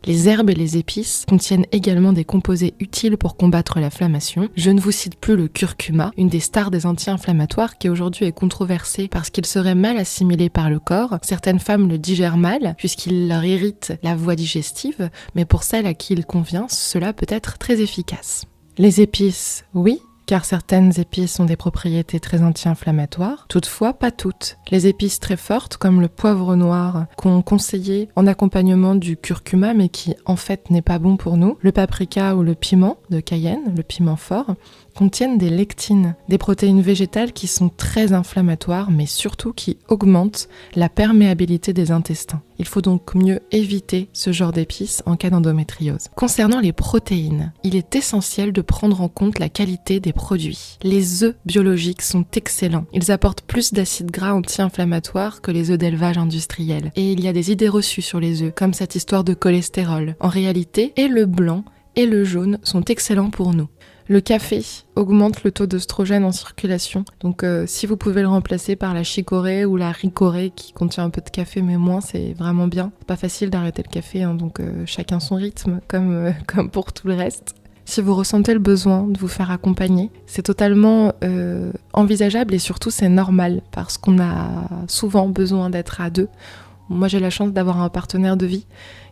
Les herbes et les épices contiennent également des composés utiles pour combattre l'inflammation. Je ne vous cite plus le curcuma, une des stars des anti-inflammatoires qui aujourd'hui est controversée parce qu'il serait mal assimilé par le corps. Certaines femmes le digèrent mal puisqu'il leur irrite la voie digestive, mais pour celles à qui il convient, cela peut être très efficace. Les épices, oui, car certaines épices ont des propriétés très anti-inflammatoires, toutefois pas toutes. Les épices très fortes, comme le poivre noir, qu'on conseillait en accompagnement du curcuma, mais qui en fait n'est pas bon pour nous, le paprika ou le piment de Cayenne, le piment fort, contiennent des lectines, des protéines végétales qui sont très inflammatoires, mais surtout qui augmentent la perméabilité des intestins. Il faut donc mieux éviter ce genre d'épices en cas d'endométriose. Concernant les protéines, il est essentiel de prendre en compte la qualité des produits. Les œufs biologiques sont excellents. Ils apportent plus d'acides gras anti-inflammatoires que les œufs d'élevage industriels. Et il y a des idées reçues sur les œufs, comme cette histoire de cholestérol. En réalité, et le blanc et le jaune sont excellents pour nous. Le café augmente le taux d'œstrogène en circulation. Donc si vous pouvez le remplacer par la chicorée ou la ricorée qui contient un peu de café mais moins, c'est vraiment bien. C'est pas facile d'arrêter le café, hein, donc chacun son rythme, comme pour tout le reste. Si vous ressentez le besoin de vous faire accompagner, c'est totalement envisageable et surtout c'est normal parce qu'on a souvent besoin d'être à deux. Moi j'ai la chance d'avoir un partenaire de vie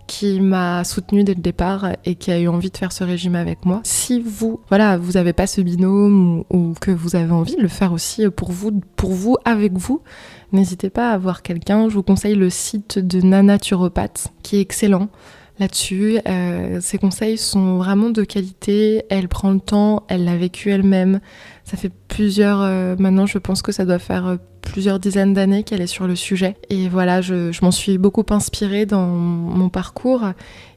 qui m'a soutenue dès le départ et qui a eu envie de faire ce régime avec moi. Si vous avez pas ce binôme ou que vous avez envie de le faire aussi pour vous, avec vous, n'hésitez pas à voir quelqu'un. Je vous conseille le site de Nanaturopathe qui est excellent là-dessus. Ses conseils sont vraiment de qualité. Elle prend le temps, elle l'a vécu elle-même. Ça fait maintenant je pense que ça doit faire plusieurs dizaines d'années qu'elle est sur le sujet. Et voilà, je m'en suis beaucoup inspirée dans mon parcours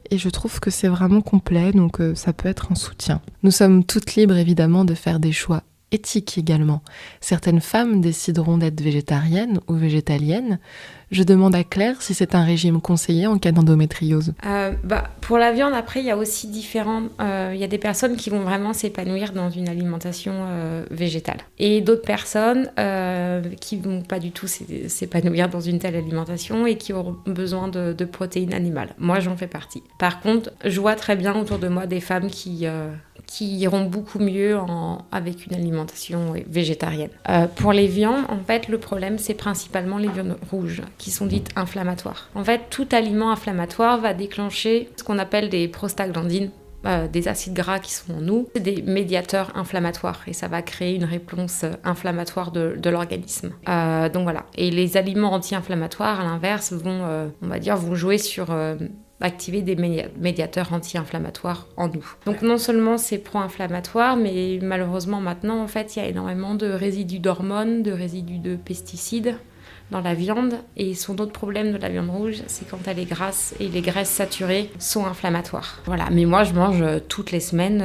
et je trouve que c'est vraiment complet, donc ça peut être un soutien. Nous sommes toutes libres évidemment de faire des choix éthiques également. Certaines femmes décideront d'être végétariennes ou végétaliennes. Je demande à Claire si c'est un régime conseillé en cas d'endométriose. Pour la viande, après, il y a aussi différents... Il y a des personnes qui vont vraiment s'épanouir dans une alimentation végétale. Et d'autres personnes qui ne vont pas du tout s'épanouir dans une telle alimentation et qui auront besoin de protéines animales. Moi, j'en fais partie. Par contre, je vois très bien autour de moi des femmes qui iront beaucoup mieux avec une alimentation végétarienne. Pour les viandes, en fait, le problème, c'est principalement les viandes rouges, qui sont dites inflammatoires. En fait, tout aliment inflammatoire va déclencher ce qu'on appelle des prostaglandines, des acides gras qui sont en nous, c'est des médiateurs inflammatoires, et ça va créer une réponse inflammatoire de l'organisme. Donc voilà. Et les aliments anti-inflammatoires, à l'inverse, vont jouer sur... activer des médiateurs anti-inflammatoires en nous. Donc non seulement c'est pro-inflammatoire, mais malheureusement maintenant, en fait, il y a énormément de résidus d'hormones, de résidus de pesticides dans la viande. Et son autre problème de la viande rouge, c'est quand elle est grasse, et les graisses saturées sont inflammatoires. Voilà, mais moi je mange toutes les semaines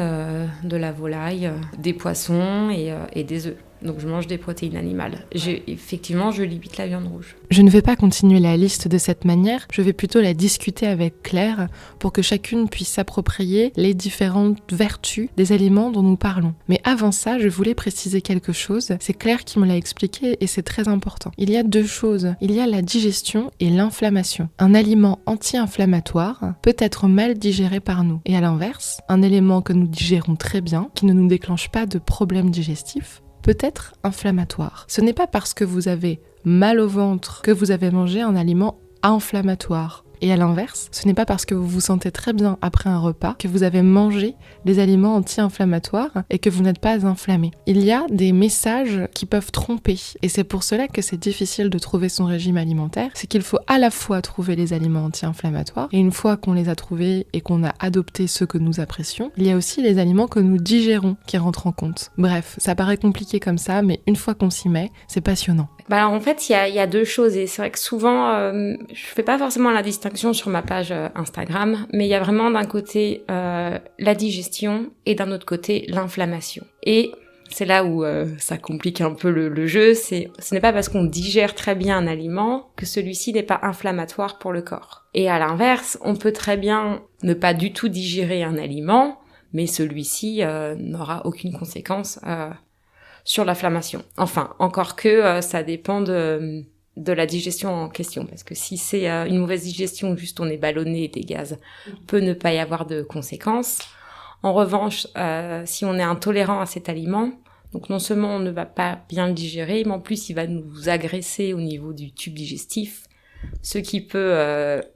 de la volaille, des poissons et des œufs. Donc je mange des protéines animales. Effectivement, je limite la viande rouge. Je ne vais pas continuer la liste de cette manière, je vais plutôt la discuter avec Claire pour que chacune puisse s'approprier les différentes vertus des aliments dont nous parlons. Mais avant ça, je voulais préciser quelque chose. C'est Claire qui me l'a expliqué et c'est très important. Il y a deux choses. Il y a la digestion et l'inflammation. Un aliment anti-inflammatoire peut être mal digéré par nous. Et à l'inverse, un élément que nous digérons très bien, qui ne nous déclenche pas de problèmes digestifs, peut être inflammatoire. Ce n'est pas parce que vous avez mal au ventre que vous avez mangé un aliment inflammatoire. Et à l'inverse, ce n'est pas parce que vous vous sentez très bien après un repas que vous avez mangé des aliments anti-inflammatoires et que vous n'êtes pas inflammé. Il y a des messages qui peuvent tromper et c'est pour cela que c'est difficile de trouver son régime alimentaire. C'est qu'il faut à la fois trouver les aliments anti-inflammatoires et une fois qu'on les a trouvés et qu'on a adopté ceux que nous apprécions, il y a aussi les aliments que nous digérons qui rentrent en compte. Bref, ça paraît compliqué comme ça, mais une fois qu'on s'y met, c'est passionnant. Alors en fait, il y a deux choses et c'est vrai que souvent, je fais pas forcément la distinction sur ma page Instagram, mais il y a vraiment d'un côté la digestion et d'un autre côté l'inflammation. Et c'est là où ça complique un peu le jeu, ce n'est pas parce qu'on digère très bien un aliment que celui-ci n'est pas inflammatoire pour le corps. Et à l'inverse, on peut très bien ne pas du tout digérer un aliment, mais celui-ci n'aura aucune conséquence sur l'inflammation. Enfin, encore que ça dépend de la digestion en question, parce que si c'est une mauvaise digestion, juste on est ballonné et des gaz, peut ne pas y avoir de conséquences. En revanche, si on est intolérant à cet aliment, donc non seulement on ne va pas bien le digérer, mais en plus il va nous agresser au niveau du tube digestif, ce qui peut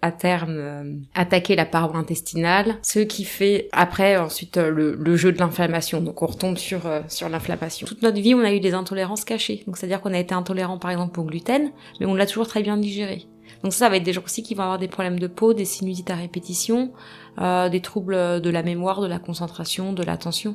à terme attaquer la paroi intestinale, ce qui fait après ensuite le jeu de l'inflammation. Donc on retombe sur l'inflammation. Toute notre vie, on a eu des intolérances cachées. Donc c'est-à-dire qu'on a été intolérant par exemple au gluten, mais on l'a toujours très bien digéré. Donc ça va être des gens aussi qui vont avoir des problèmes de peau, des sinusites à répétition, des troubles de la mémoire, de la concentration, de l'attention.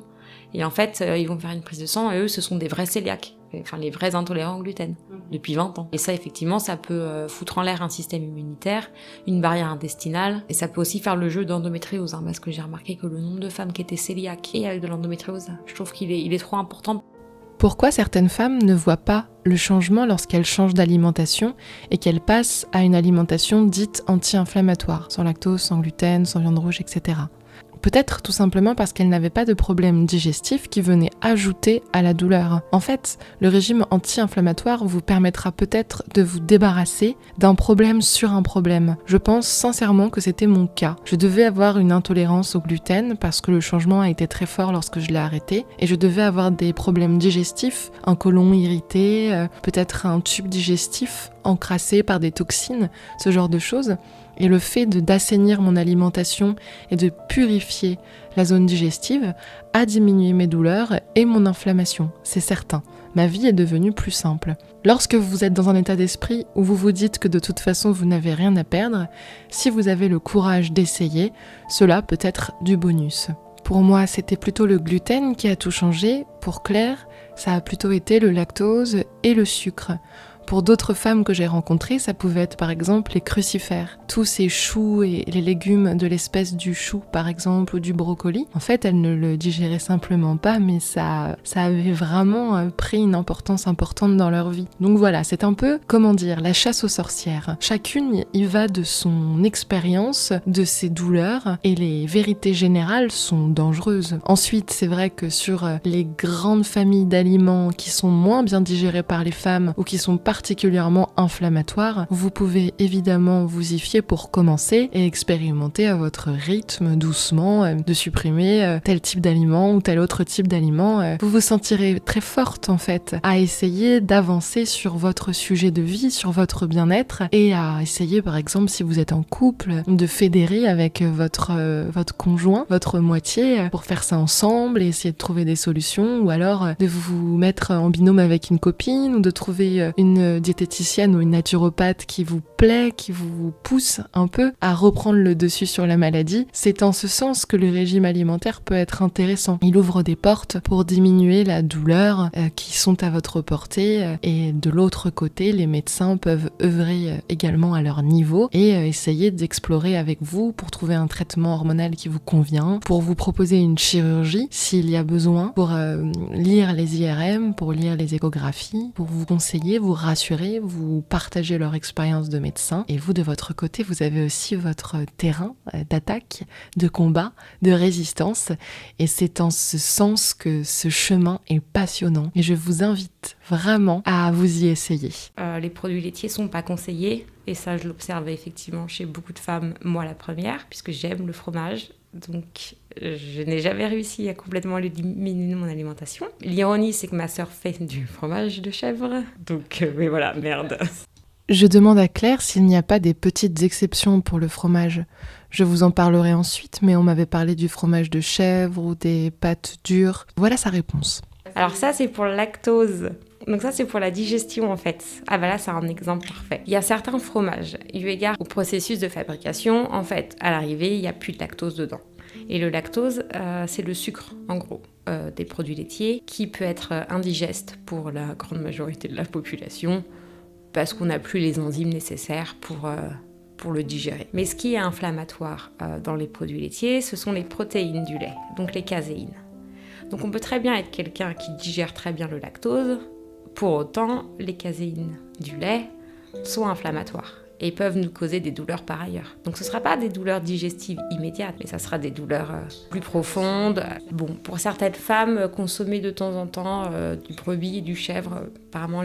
Et en fait, ils vont faire une prise de sang et eux, ce sont des vrais cœliaques, enfin les vrais intolérants au gluten, depuis 20 ans. Et ça, effectivement, ça peut foutre en l'air un système immunitaire, une barrière intestinale, et ça peut aussi faire le jeu d'endométriose, parce que j'ai remarqué que le nombre de femmes qui étaient cœliaques et avec de l'endométriose, je trouve qu'il est trop important. Pourquoi certaines femmes ne voient pas le changement lorsqu'elles changent d'alimentation et qu'elles passent à une alimentation dite anti-inflammatoire, sans lactose, sans gluten, sans viande rouge, etc. Peut-être tout simplement parce qu'elle n'avait pas de problème digestif qui venait ajouter à la douleur. En fait, le régime anti-inflammatoire vous permettra peut-être de vous débarrasser d'un problème sur un problème. Je pense sincèrement que c'était mon cas. Je devais avoir une intolérance au gluten parce que le changement a été très fort lorsque je l'ai arrêté et je devais avoir des problèmes digestifs, un côlon irrité, peut-être un tube digestif encrassé par des toxines, ce genre de choses. Et le fait d'assainir mon alimentation et de purifier la zone digestive a diminué mes douleurs et mon inflammation, c'est certain. Ma vie est devenue plus simple. Lorsque vous êtes dans un état d'esprit où vous vous dites que de toute façon vous n'avez rien à perdre, si vous avez le courage d'essayer, cela peut être du bonus. Pour moi, c'était plutôt le gluten qui a tout changé. Pour Claire, ça a plutôt été le lactose et le sucre. Pour d'autres femmes que j'ai rencontrées, ça pouvait être par exemple les crucifères. Tous ces choux et les légumes de l'espèce du chou par exemple ou du brocoli, en fait elles ne le digéraient simplement pas, mais ça avait vraiment pris une importance importante dans leur vie. Donc voilà, c'est un peu, la chasse aux sorcières. Chacune y va de son expérience, de ses douleurs, et les vérités générales sont dangereuses. Ensuite, c'est vrai que sur les grandes familles d'aliments qui sont moins bien digérés par les femmes ou qui sont particulièrement inflammatoires, vous pouvez évidemment vous y fier pour commencer et expérimenter à votre rythme, doucement, de supprimer tel type d'aliment ou tel autre type d'aliment. Vous vous sentirez très forte en fait à essayer d'avancer sur votre sujet de vie, sur votre bien-être, et à essayer par exemple si vous êtes en couple de fédérer avec votre conjoint, votre moitié, pour faire ça ensemble et essayer de trouver des solutions, ou alors de vous mettre en binôme avec une copine, ou de trouver une diététicienne ou une naturopathe qui vous plaît, qui vous pousse un peu à reprendre le dessus sur la maladie. C'est en ce sens que le régime alimentaire peut être intéressant. Il ouvre des portes pour diminuer la douleur qui sont à votre portée, et de l'autre côté, les médecins peuvent œuvrer également à leur niveau et essayer d'explorer avec vous pour trouver un traitement hormonal qui vous convient, pour vous proposer une chirurgie s'il y a besoin, pour lire les IRM, pour lire les échographies, pour vous conseiller, vous rassurer, vous partager leur expérience de médecin. Et vous, de votre côté, vous avez aussi votre terrain d'attaque, de combat, de résistance. Et c'est en ce sens que ce chemin est passionnant. Et je vous invite vraiment à vous y essayer. Les produits laitiers sont pas conseillés. Et ça, je l'observe effectivement chez beaucoup de femmes, moi la première, puisque j'aime le fromage. Donc, je n'ai jamais réussi à complètement éliminer mon alimentation. L'ironie, c'est que ma sœur fait du fromage de chèvre. Donc, mais voilà, merde. Je demande à Claire s'il n'y a pas des petites exceptions pour le fromage. Je vous en parlerai ensuite, mais on m'avait parlé du fromage de chèvre ou des pâtes dures. Voilà sa réponse. Alors ça, c'est pour le lactose. Donc ça, c'est pour la digestion, en fait. Ah bah là, c'est un exemple parfait. Il y a certains fromages, eu égard au processus de fabrication, en fait, à l'arrivée, il n'y a plus de lactose dedans. Et le lactose, c'est le sucre, en gros, des produits laitiers, qui peut être indigeste pour la grande majorité de la population, parce qu'on n'a plus les enzymes nécessaires pour le digérer. Mais ce qui est inflammatoire dans les produits laitiers, ce sont les protéines du lait, donc les caséines. Donc on peut très bien être quelqu'un qui digère très bien le lactose, pour autant, les caséines du lait sont inflammatoires et peuvent nous causer des douleurs par ailleurs. Donc ce ne sera pas des douleurs digestives immédiates, mais ça sera des douleurs plus profondes. Bon, pour certaines femmes, consommer de temps en temps du brebis et du chèvre, apparemment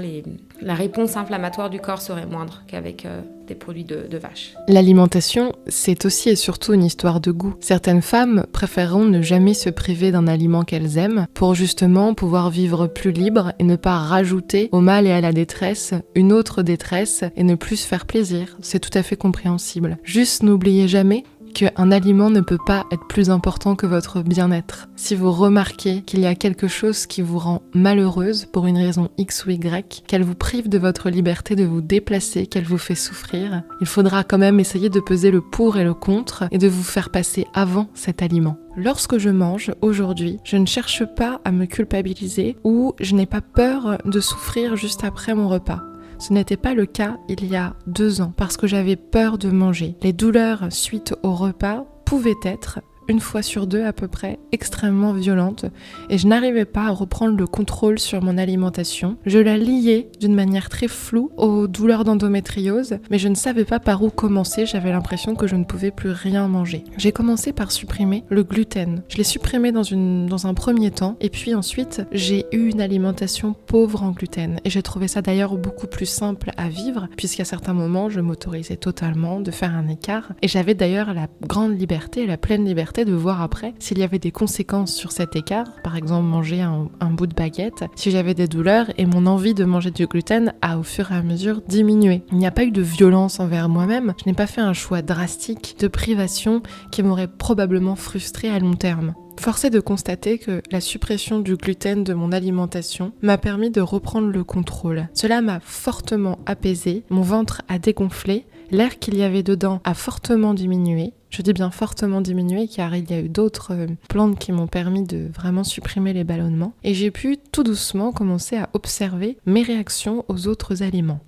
la réponse inflammatoire du corps serait moindre qu'avec des produits de vache. L'alimentation, c'est aussi et surtout une histoire de goût. Certaines femmes préféreront ne jamais se priver d'un aliment qu'elles aiment pour justement pouvoir vivre plus libre et ne pas rajouter au mal et à la détresse une autre détresse et ne plus se faire plaisir. C'est tout à fait compréhensible. Juste n'oubliez jamais qu'un aliment ne peut pas être plus important que votre bien-être. Si vous remarquez qu'il y a quelque chose qui vous rend malheureuse pour une raison X ou Y, qu'elle vous prive de votre liberté de vous déplacer, qu'elle vous fait souffrir, il faudra quand même essayer de peser le pour et le contre et de vous faire passer avant cet aliment. Lorsque je mange aujourd'hui, je ne cherche pas à me culpabiliser ou je n'ai pas peur de souffrir juste après mon repas. Ce n'était pas le cas il y a 2 ans parce que j'avais peur de manger. Les douleurs suite au repas pouvaient être, 1 fois sur 2 à peu près, extrêmement violentes et je n'arrivais pas à reprendre le contrôle sur mon alimentation. Je la liais d'une manière très floue aux douleurs d'endométriose, mais je ne savais pas par où commencer, j'avais l'impression que je ne pouvais plus rien manger. J'ai commencé par supprimer le gluten. Je l'ai supprimé dans un premier temps et puis ensuite j'ai eu une alimentation pauvre en gluten et j'ai trouvé ça d'ailleurs beaucoup plus simple à vivre puisqu'à certains moments je m'autorisais totalement de faire un écart et j'avais d'ailleurs la grande liberté, la pleine liberté de voir après s'il y avait des conséquences sur cet écart, par exemple manger un bout de baguette, si j'avais des douleurs et mon envie de manger du gluten a au fur et à mesure diminué. Il n'y a pas eu de violence envers moi-même, je n'ai pas fait un choix drastique de privation qui m'aurait probablement frustrée à long terme. Force est de constater que la suppression du gluten de mon alimentation m'a permis de reprendre le contrôle. Cela m'a fortement apaisée, mon ventre a dégonflé, l'air qu'il y avait dedans a fortement diminué. Je dis bien fortement diminué car il y a eu d'autres plantes qui m'ont permis de vraiment supprimer les ballonnements et j'ai pu tout doucement commencer à observer mes réactions aux autres aliments.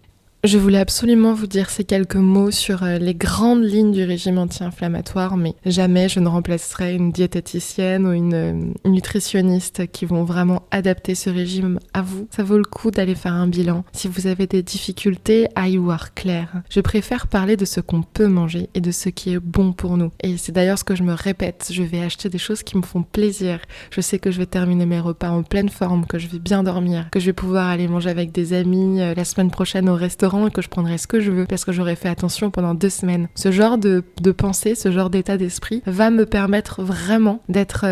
Je voulais absolument vous dire ces quelques mots sur les grandes lignes du régime anti-inflammatoire, mais jamais je ne remplacerai une diététicienne ou une nutritionniste qui vont vraiment adapter ce régime à vous. Ça vaut le coup d'aller faire un bilan. Si vous avez des difficultés à y voir clair, je préfère parler de ce qu'on peut manger et de ce qui est bon pour nous. Et c'est d'ailleurs ce que je me répète, je vais acheter des choses qui me font plaisir. Je sais que je vais terminer mes repas en pleine forme, que je vais bien dormir, que je vais pouvoir aller manger avec des amis la semaine prochaine au restaurant et que je prendrai ce que je veux parce que j'aurai fait attention pendant 2 semaines. Ce genre de pensée, ce genre d'état d'esprit va me permettre vraiment d'être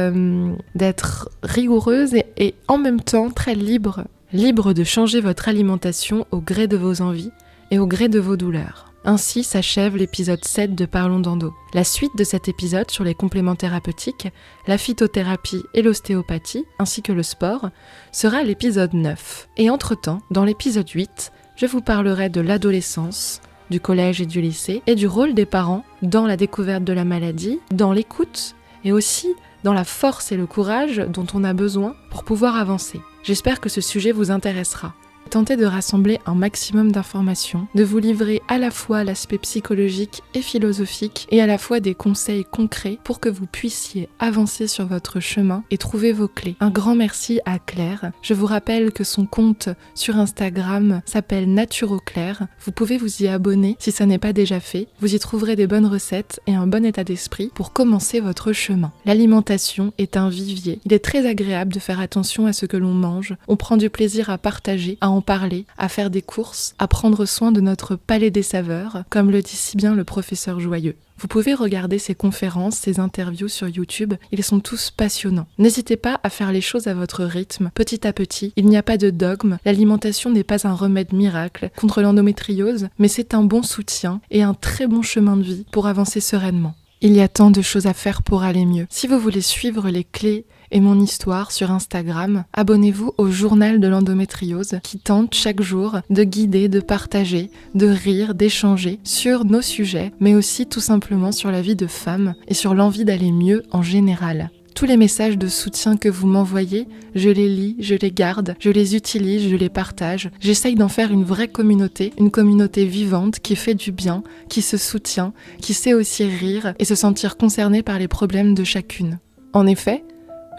rigoureuse et en même temps très libre de changer votre alimentation au gré de vos envies et au gré de vos douleurs. Ainsi s'achève l'épisode 7 de Parlons d'Endo. La suite de cet épisode sur les compléments thérapeutiques, la phytothérapie et l'ostéopathie, ainsi que le sport, sera l'épisode 9. Et entre-temps, dans l'épisode 8, je vous parlerai de l'adolescence, du collège et du lycée, et du rôle des parents dans la découverte de la maladie, dans l'écoute, et aussi dans la force et le courage dont on a besoin pour pouvoir avancer. J'espère que ce sujet vous intéressera. Tentez de rassembler un maximum d'informations, de vous livrer à la fois l'aspect psychologique et philosophique et à la fois des conseils concrets pour que vous puissiez avancer sur votre chemin et trouver vos clés. Un grand merci à Claire. Je vous rappelle que son compte sur Instagram s'appelle NaturoClaire. Vous pouvez vous y abonner si ça n'est pas déjà fait. Vous y trouverez des bonnes recettes et un bon état d'esprit pour commencer votre chemin. L'alimentation est un vivier. Il est très agréable de faire attention à ce que l'on mange. On prend du plaisir à partager, à en parler, à faire des courses, à prendre soin de notre palais des saveurs, comme le dit si bien le professeur Joyeux. Vous pouvez regarder ses conférences, ses interviews sur YouTube, ils sont tous passionnants. N'hésitez pas à faire les choses à votre rythme, petit à petit, il n'y a pas de dogme, l'alimentation n'est pas un remède miracle contre l'endométriose, mais c'est un bon soutien et un très bon chemin de vie pour avancer sereinement. Il y a tant de choses à faire pour aller mieux. Si vous voulez suivre les clés et mon histoire sur Instagram, abonnez-vous au journal de l'endométriose qui tente chaque jour de guider, de partager, de rire, d'échanger sur nos sujets, mais aussi tout simplement sur la vie de femme et sur l'envie d'aller mieux en général. Tous les messages de soutien que vous m'envoyez, je les lis, je les garde, je les utilise, je les partage. J'essaye d'en faire une vraie communauté, une communauté vivante qui fait du bien, qui se soutient, qui sait aussi rire et se sentir concernée par les problèmes de chacune. En effet,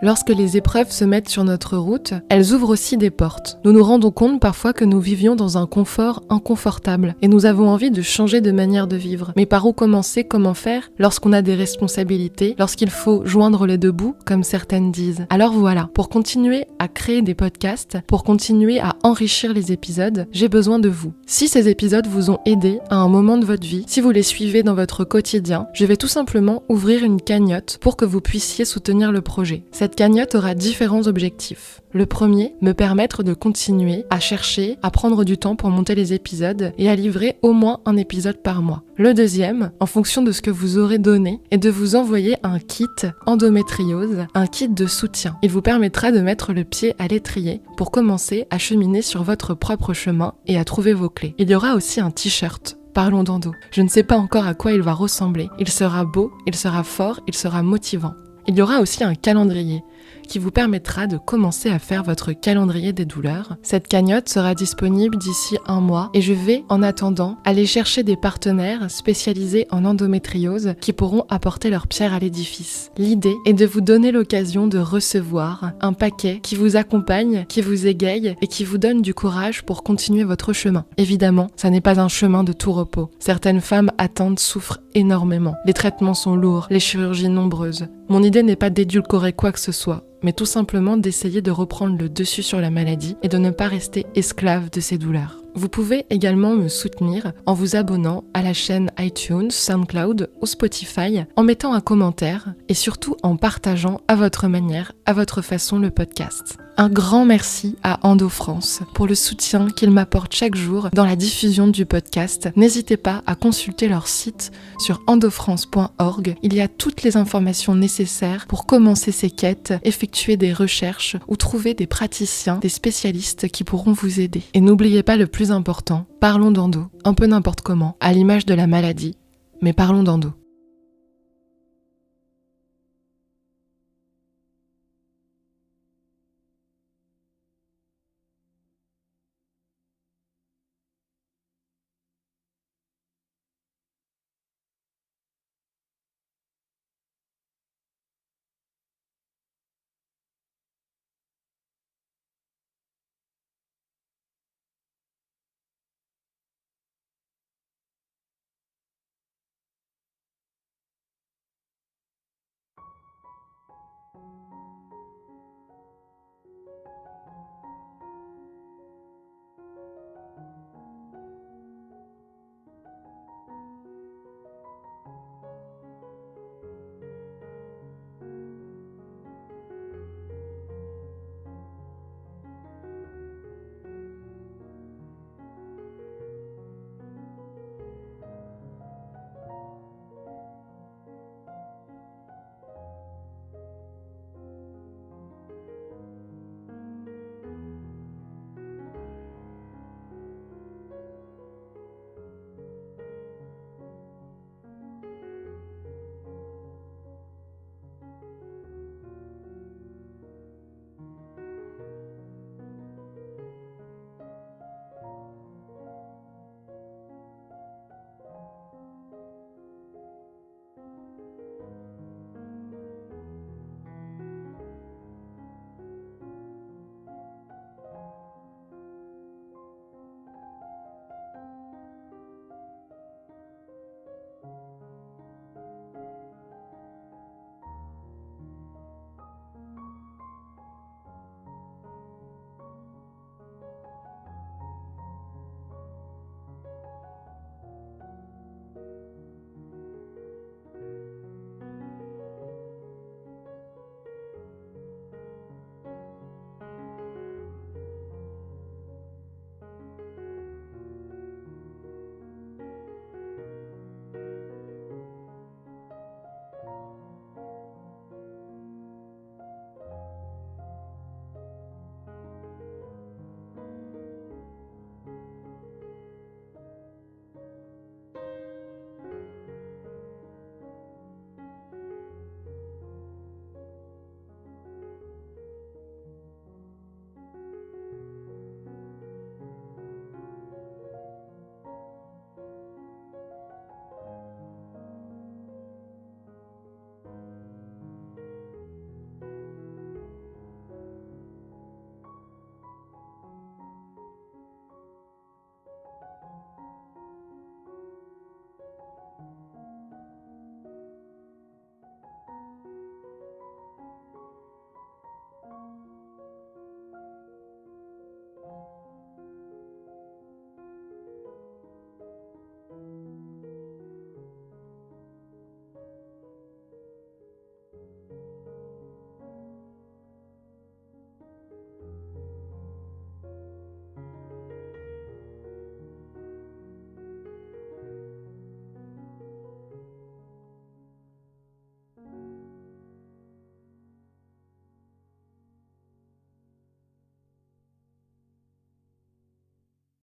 lorsque les épreuves se mettent sur notre route, elles ouvrent aussi des portes. Nous nous rendons compte parfois que nous vivions dans un confort inconfortable et nous avons envie de changer de manière de vivre. Mais par où commencer, comment faire lorsqu'on a des responsabilités, lorsqu'il faut joindre les deux bouts, comme certaines disent. Alors voilà, pour continuer à créer des podcasts, pour continuer à enrichir les épisodes, j'ai besoin de vous. Si ces épisodes vous ont aidé à un moment de votre vie, si vous les suivez dans votre quotidien, je vais tout simplement ouvrir une cagnotte pour que vous puissiez soutenir le projet. Cette cagnotte aura différents objectifs. Le premier, me permettre de continuer à chercher, à prendre du temps pour monter les épisodes et à livrer au moins un épisode par mois. Le deuxième, en fonction de ce que vous aurez donné, est de vous envoyer un kit endométriose, un kit de soutien. Il vous permettra de mettre le pied à l'étrier pour commencer à cheminer sur votre propre chemin et à trouver vos clés. Il y aura aussi un t-shirt. Parlons d'endo. Je ne sais pas encore à quoi il va ressembler. Il sera beau, il sera fort, il sera motivant. Il y aura aussi un calendrier qui vous permettra de commencer à faire votre calendrier des douleurs. Cette cagnotte sera disponible d'ici 1 mois et je vais, en attendant, aller chercher des partenaires spécialisés en endométriose qui pourront apporter leur pierre à l'édifice. L'idée est de vous donner l'occasion de recevoir un paquet qui vous accompagne, qui vous égaye et qui vous donne du courage pour continuer votre chemin. Évidemment, ça n'est pas un chemin de tout repos. Certaines femmes atteintes souffrent énormément. Les traitements sont lourds, les chirurgies nombreuses. Mon idée n'est pas d'édulcorer quoi que ce soit, mais tout simplement d'essayer de reprendre le dessus sur la maladie et de ne pas rester esclave de ses douleurs. Vous pouvez également me soutenir en vous abonnant à la chaîne iTunes, SoundCloud ou Spotify, en mettant un commentaire et surtout en partageant à votre manière, à votre façon le podcast. Un grand merci à Endo France pour le soutien qu'il m'apporte chaque jour dans la diffusion du podcast. N'hésitez pas à consulter leur site sur endofrance.org. Il y a toutes les informations nécessaires pour commencer ces quêtes, effectuer des recherches ou trouver des praticiens, des spécialistes qui pourront vous aider. Et n'oubliez pas le plus important, parlons d'endo, un peu n'importe comment, à l'image de la maladie, mais parlons d'endo.